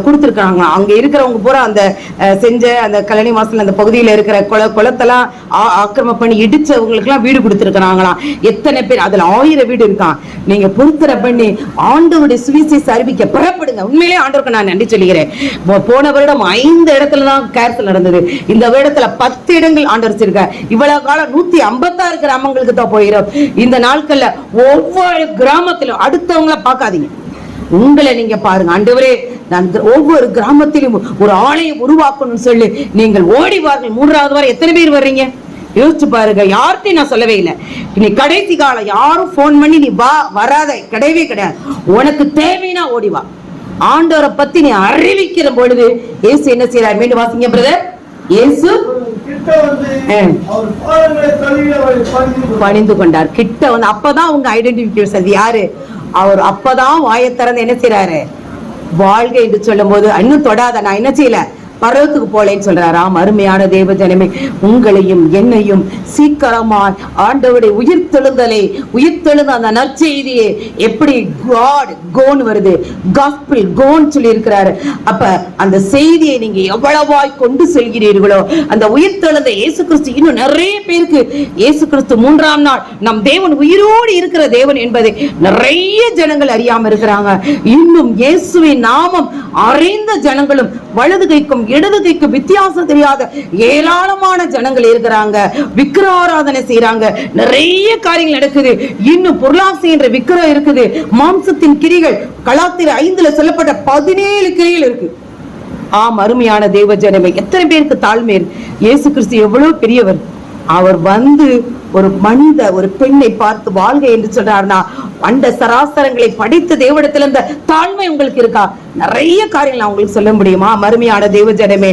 கொடுத்துருக்காங்க. அங்க இருக்கிறவங்க பூரா அந்த செஞ்ச அந்த கழனி வாசல் அந்த பகுதியில இருக்கிற குளத்தெல்லாம் ஆக்கிரமம் பண்ணி இடிச்சவங்களுக்கு எல்லாம் வீடு கொடுத்துருக்காங்களாம். எத்தனை பேர் அதுல 1000 வீடு இருக்கான். நீங்க பொறுத்தர பண்ணி ஆண்டவருடைய சுவிசேஷ அறிவிக்க புறப்படுங்க. உண்மையிலே ஆண்டவருக்கு நான் நன்றி சொல்லுகிறேன். போன வருடம் 5 இடத்துலதான் கேர்சல் நடந்தது. இந்த வருடத்துல 10 இடங்கள் ஆண்டவர் வச்சிருக்க. இவ்வளவு காலம் 156 கிராமங்களுக்கு தான் போயிடும். இந்த நாட்கள்ல ஒவ்வொரு கிராமத்திலும் அடுத்தவங்கள பார்க்காதீங்க, உங்களை நீங்க பாருங்க. ஆண்டவரே, நான் ஒவ்வொரு கிராமத்திலும் ஒரு ஆலயம் உருவாக்கணும்னு சொல்லி நீங்கள் ஓடிவார்கள். 3வது வாரம் எத்தனை பேர் வர்றீங்க யோசிச்சு பாருங்க. யார்கிட்டையும் நான் சொல்லவே இல்லை. நீ கடைசி காலம் யாரும் போன் பண்ணி நீ வா வராத கிடையவே கிடையாது. உனக்கு தேவைன்னா ஓடிவா. ஆண்டவரை பத்தி நீ அறிவிக்கிற பொழுது இயேசு என்ன செய்யறார்? மீண்டும் வாசிங்க பிரதர். இயேசு பணிந்து கொண்டார். கிட்ட வந்து அப்பதான் உங்க ஐடென்டிபிகேஷன் யாரு அவர். அப்பதான் வாயை திறந்து என்ன செய்யறாரு? வாழ்க என்று சொல்லும் போது இன்னும் தொடாத, நான் என்ன செய்யல, பரலோகத்துக்கு போலேன்னு சொல்றாராம். அருமையான தேவ ஜனமே, உங்களையும் என்னையும் சீக்கிரமாய் ஆண்டவருடைய உயிர்த்தெழுந்த அந்த நற்செய்தியை எப்படி காட் கோன் வருது, காஸ்பிள் கோன் சொல்லி இருக்கிறாரு. அப்ப அந்த செய்தியை நீங்க எவ்வளவாய் கொண்டு செல்கிறீர்களோ, அந்த உயிர்த்தெழுந்த இயேசு கிறிஸ்து இன்னும் நிறைய பேருக்கு, இயேசு கிறிஸ்து 3ஆம் நாள் நம் தேவன் உயிரோடு இருக்கிற தேவன் என்பதை நிறைய ஜனங்கள் அறியாம இருக்கிறாங்க. இன்னும் இயேசுவின் நாமம் அறிந்த ஜனங்களும் வலது கைக்கும் இடது கைக்கும் வித்தியாசம் தெரியாத ஏராளமான ஜனங்கள் இருக்கிறாங்க. விக்கிரகாராதனை செய்யறாங்க, நிறைய காரியங்கள் நடக்குது. இன்னும் பொருளாசை என்ற விக்கிரம் இருக்குது. மாம்சத்தின் கிரிகள் கலாத்தியர் 5 சொல்லப்பட்ட 17 கிரிகள் இருக்கு. ஆம் அருமையான தேவ ஜனமே, எத்தனை பேருக்கு தாழ்மை. இயேசு கிறிஸ்து எவ்வளவு பெரியவர். அவர் வந்து ஒரு ஒரு பெண்ணை பார்த்து வாழ்க என்று சொன்னார்னா, அண்ட சராசரங்களை படித்த தேவனிடத்துல இருந்த தாழ்மை உங்களுக்கு இருக்கா? நிறைய காரியங்கள் நான் உங்களுக்கு சொல்ல முடியுமா? அருமையான தேவ ஜனமே,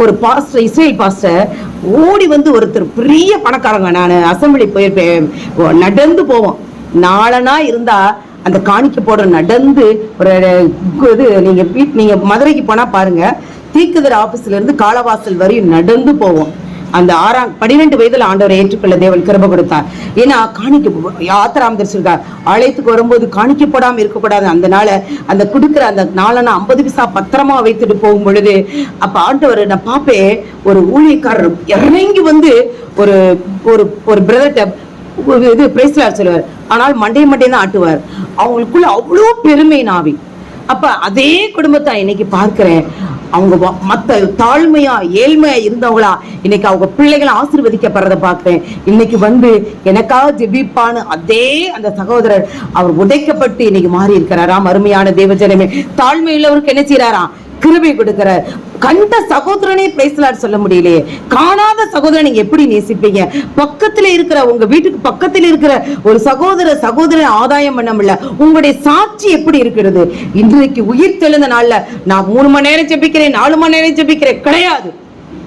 ஒரு பாஸ்டர், இஸ்ரேல் பாஸ்டர் ஓடி வந்து ஒருத்தர் பெரிய பணக்காரங்க, நான் அசம்பிளி போயிருப்பேன், நடந்து போவோம், நாளனா இருந்தா அந்த காணிக்க போடுற நடந்து ஒரு இது, நீங்க மதுரைக்கு போனா பாருங்க, தீக்குதர் ஆபீஸ்ல இருந்து காலவாசல் வரையும் நடந்து போவோம். அந்த 12 வயதுல ஆண்டவரை ஏற்றுக்கொள்ள தேவன் கிருபை கொடுத்தார். ஏன்னா காணிக்க யாத்திராம் தரிசிருக்கார், ஆலயத்துக்கு வரும்போது காணிக்க போடாம இருக்கக்கூடாது. அந்த நாள அந்த கொடுக்குற அந்த நாளனா 50 பைசா பத்திரமா வைத்துட்டு போகும் பொழுது, அப்ப ஆண்டவர் நான் பாப்பேன், ஒரு ஊழியக்காரர் இறங்கி வந்து ஒரு ஒரு பிரதர்ட்ட இது பிரைஸ்லார் சொல்லுவார். ஆனால் மண்டே தான் ஆட்டுவார். அவங்களுக்குள்ள அவ்வளோ பெருமை நாவி. அப்ப அதே குடும்பத்தை இன்னைக்கு பார்க்கிறேன். அவங்க மத்த தாழ்மையா ஏழ்மையா இருந்தவங்களா இன்னைக்கு அவங்க பிள்ளைகளை ஆசீர்வதிக்கப்படுறத பார்க்கிறேன். இன்னைக்கு வந்து எனக்காக ஜெபிப்பான்னு அதே அந்த சகோதரர் அவர் உடைக்கப்பட்டு இன்னைக்கு மாறி இருக்கிறாராம். அருமையான தேவஜனமே, தாழ்மை உள்ளவருக்கு என்ன செய்யறாராம்? கிருபை கொடுக்கிறார். கண்ட சகோதரனே பேசலான்னு சொல்ல முடியலையே, காணாத சகோதரன் நீங்க எப்படி நேசிப்பீங்க? பக்கத்துல இருக்கிற உங்க வீட்டுக்கு பக்கத்துல இருக்கிற ஒரு சகோதரன் ஆதாயம் பண்ண முடியல, உங்களுடைய சாட்சி எப்படி இருக்கிறது? இன்றைக்கு உயிர் தெழுந்த நாள்ல நான் 3 மணி நேரம் ஜெபிக்கிறேன், 4 மணி நேரம் ஜெபிக்கிறேன் கிடையாது.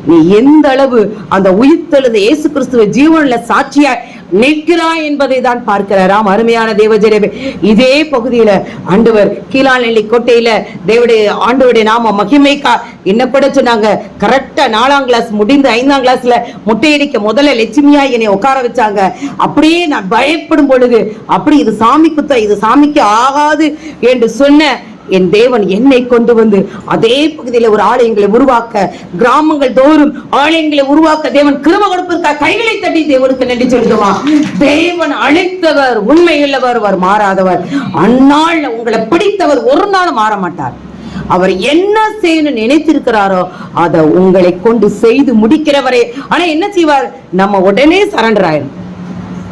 நீ எந்த அளவு அந்த உயிர் தெழுந்த இயேசு கிறிஸ்துவ ஜீவன்ல சாட்சியா நிற்கிறாய் என்பதை தான் பார்க்கிறாராம். அருமையான தேவஜனமே, இதே பகுதியில ஆண்டவர் கீழாநெல்லி கோட்டையில ஆண்டவருடைய நாம மகிமைக்கா என்ன கூட சொன்னாங்க. கரெக்டா 4ஆம் கிளாஸ் முடிந்து 5ஆம் கிளாஸ்ல முட்டையடிக்க முதல்ல லட்சுமியா என்னை உட்கார வச்சாங்க. அப்படியே நான் பயப்படும் பொழுது, அப்படி இது சாமி குத்த, இது சாமிக்கு ஆகாது என்று சொன்ன என் தேவன் என்னை கொண்டு வந்து அதே பகுதியில ஒரு ஆலயங்களை உருவாக்க, கிராமங்கள் தோறும் ஆலயங்களை உருவாக்க தேவன் கிருபை கொடுப்பதற்காக கைகளை தட்டி தேவனுக்கு நன்றி சொல்லுமா. தேவன் அழைத்தவர் உண்மையுள்ளவர், அவர் மாறாதவர். அந்நாள் உங்களை பிடித்தவர் ஒரு நாள் மாற மாட்டார். அவர் என்ன செய்யணும் நினைத்திருக்கிறாரோ அதை உங்களை கொண்டு செய்து முடிக்கிறவரே. ஆனா என்ன செய்வார்? நம்ம உடனே சரண்டர் ஆயிரும்.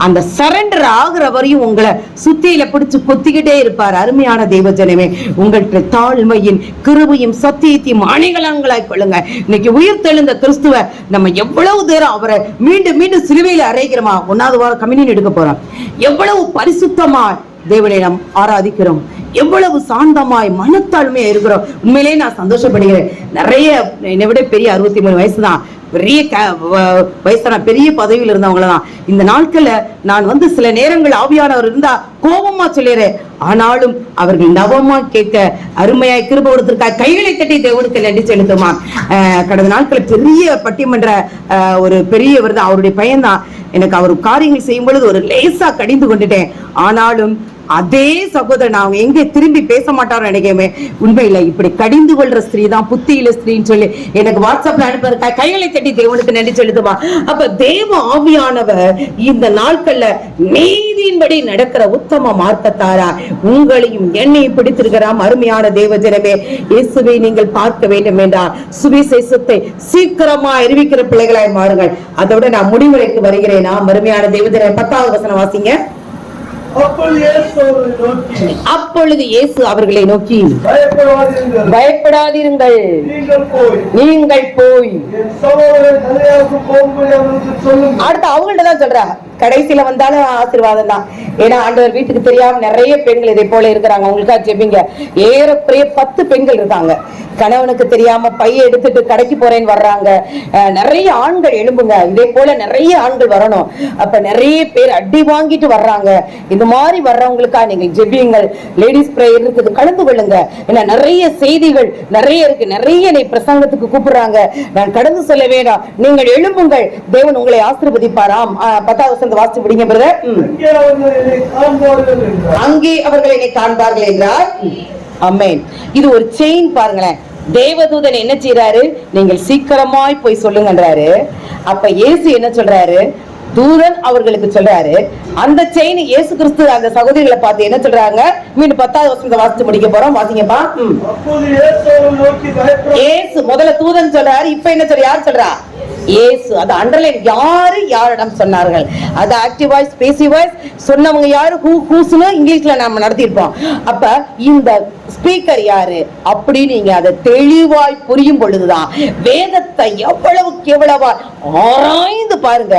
அந்த சரண்டர் ஆகிற வரையும் உங்களை சுத்தியில பிடிச்சு கொத்திக்கிட்டே இருப்பார். அருமையான தேவஜனமே, உங்கள்கிட்ட தாழ்மையின் கிருபையும் சத்தியத்தையும் அணிகலங்களாய் கொள்ளுங்க. இன்னைக்கு உயிர் தெழுந்த கிறிஸ்துவ நம்ம எவ்வளவு தூரம் அவரை மீண்டும் மீண்டும் சிலுவையில அறைகிறோமா? 1வது வாரம் கம்யூனியன் எடுக்க போறோம். எவ்வளவு பரிசுத்தமா தேவனை நாம் ஆராதிக்கிறோம், எவ்வளவு சாந்தமாய் மனத்தாழ்மையா இருக்கிறோம். உண்மையிலேயே நான் சந்தோஷப்படுகிறேன். நிறைய என்னை விட பெரிய 63 வயசுதான், பெரிய வயசான பெரிய பதவியில் இருந்தவங்களதான். இந்த நாட்கள்ல நான் வந்து சில நேரங்கள் ஆவியானவர் இருந்தா கோபமா சொல்லிடுறேன். ஆனாலும் அவர்கள் நவமா கேட்க அருமையாய் கிருபை கொடுத்திருக்காய். கைகளை தட்டி தேவனுக்கு நன்றி செலுத்துமா. கடந்த நாட்கள் பெரிய பட்டிமன்ற ஒரு பெரியவர் தான், அவருடைய பையன்தான். எனக்கு அவர் காரியங்கள் செய்யும் பொழுது ஒரு லேசா கடிந்து கொண்டுட்டேன். ஆனாலும் அதே சகோதரன் அவங்க எங்க திரும்பி பேச மாட்டாரோ நினைக்கவே. உண்மையில இப்படி கடிந்து கொள்ற ஸ்திரீ தான் புத்தியில ஸ்திரீன்னு சொல்லி எனக்கு வாட்ஸ்அப்ல அனுப்ப கைகளை தட்டி தேவனுக்கு நன்றி செலுத்துமா. அப்ப தேவ ஆவியானவர் இந்த நாட்கள்ல நீதியின்படி நடக்கிற உத்தம மார்க்கத்தாரா உங்களையும் என்னையும் பிடித்திருக்கிறார். அருமையான தேவஜனமே, இயேசுவை நீங்கள் பார்க்க வேண்டும் என்றால் சுவிசேஷத்தை சீக்கிரமா அறிவிக்கிற பிள்ளைகளாய் மாறுங்கள். அதோட நான் முடிவுரைக்கு வருகிறேன். அருமையான தேவஜனமே, 10வது வசனம் வாசிங்க. அப்பொழுது இயேசு அவர்களை நோக்கி, பயப்படாதீர்கள், நீங்கள் போய் அடுத்து அவங்கள்ட்ட தான் சொல்றாங்க, கடைசியில வந்தாலும் ஆசீர்வாதம் தான். ஏன்னா ஆண்டவர் வீட்டுக்கு தெரியாம நிறைய பெண்கள் இதை போல இருக்கிறாங்க. உங்களுக்காக ஜெபிங்க. ஏறக்குறைய 10 பெண்கள் இருக்காங்க. கணவனுக்கு தெரியாம பைய எடுத்துட்டு கடைக்கு போறேன்னு வர்றாங்க. நிறைய ஆண்கள் எழும்புங்க. இதே போல நிறைய ஆண்கள் வரணும். அப்ப நிறைய பேர் அடி வாங்கிட்டு வர்றாங்க. இந்த மாதிரி வர்றவங்களுக்கா நீங்கள் ஜெபியுங்கள். லேடிஸ் பிரேயர் இருக்குது, கலந்து கொள்ளுங்க. ஏன்னா நிறைய செய்திகள் நிறைய இருக்கு. நிறைய பிரசங்கத்துக்கு கூப்பிடுறாங்க. நான் கடந்து சொல்ல வேண்டாம். நீங்கள் எழும்புங்கள், தேவன் உங்களை ஆசீர்வதிப்பாராம். 10வது வசனத்தை வாசித்து விடுங்க பிரதர். அங்கே அவர்கள் என்னை காண்பார்கள் என்றார். ஆமென். இது ஒரு செயின் பாருங்களேன். தேவதூதன் என்ன செய்யறாரு? நீங்கள் சீக்கிரமாய் போய் சொல்லுங்கன்றாரு. அப்ப இயேசு என்ன சொல்றாரு? தூதன் அவர்களுக்கு சொல்றாரு. அந்த செயின் இயேசு கிறிஸ்து அந்த சகோதரிகளை பார்த்து என்ன சொல்றாங்க? மீண்டும் 10வது வசனத்தை வாசித்து முடிக்க போறோம். வாசிங்கப்பா. இயேசு முதல்ல தூதன் சொல்றாரு. இப்ப என்ன சொல்ற? யார் சொல்றா? இயேசு. அது அண்டர்லைன். யாரு யாரிடம் சொன்னார்கள்? அது ஆக்டிவ் வாய்ஸ், பேசிவ் வாய்ஸ். சொன்னவங்க யாரு? ஹூஸ்னு இங்கிலீஷ்ல நாம நடத்திருப்போம். அப்ப இந்த ஸ்பீக்கர் யாரு அப்படி நீங்க அதை தெளிவாய் புரியும் பொழுதுதான் வேதத்தை எவ்வளவுக்கு எவ்வளவா ஆராய்ந்து பாருங்க.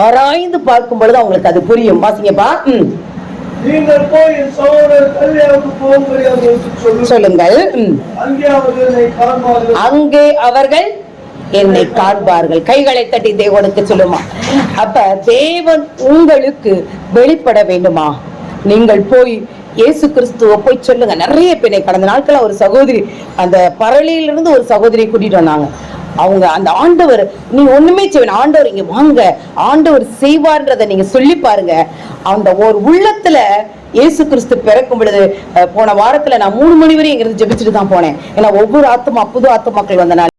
ஆராய்ந்து பார்க்கும் பொழுது உங்களுக்கு அது புரியும். வாசிங்கப்பா. நீங்கள் போய் என் சகோதரர் கல்யாணுக்கு போகும்படி அவர்களுக்கு சொல்லுங்கள். அங்கே அவர்கள் என்னை காண்பார்கள். கைகளை தட்டி தேவனுக்கு சொல்லுமா. அப்ப தேவன் உங்களுக்கு வெளிப்பட வேண்டுமா? நீங்கள் போய் இயேசு கிறிஸ்துவ போய் சொல்லுங்க. நிறைய பேரை கடந்த நாட்கள் ஒரு சகோதரி அந்த பரளியிலிருந்து ஒரு சகோதரியை கூட்டிட்டு வந்தாங்க. அவங்க அந்த ஆண்டவர், நீ ஒண்ணுமே செய்வேன், ஆண்டவர் இங்க வாங்க, ஆண்டவர் செய்வார்ன்றதை நீங்க சொல்லி பாருங்க. அந்த ஒரு உள்ளத்துல இயேசு கிறிஸ்து பிறக்கும் பொழுது போன வாரத்துல நான் 3 மணி வரை இங்கிருந்து ஜெபிச்சுட்டு தான் போனேன். ஏன்னா ஒவ்வொரு புது ஆத்துமாக்கள் வந்த நாள்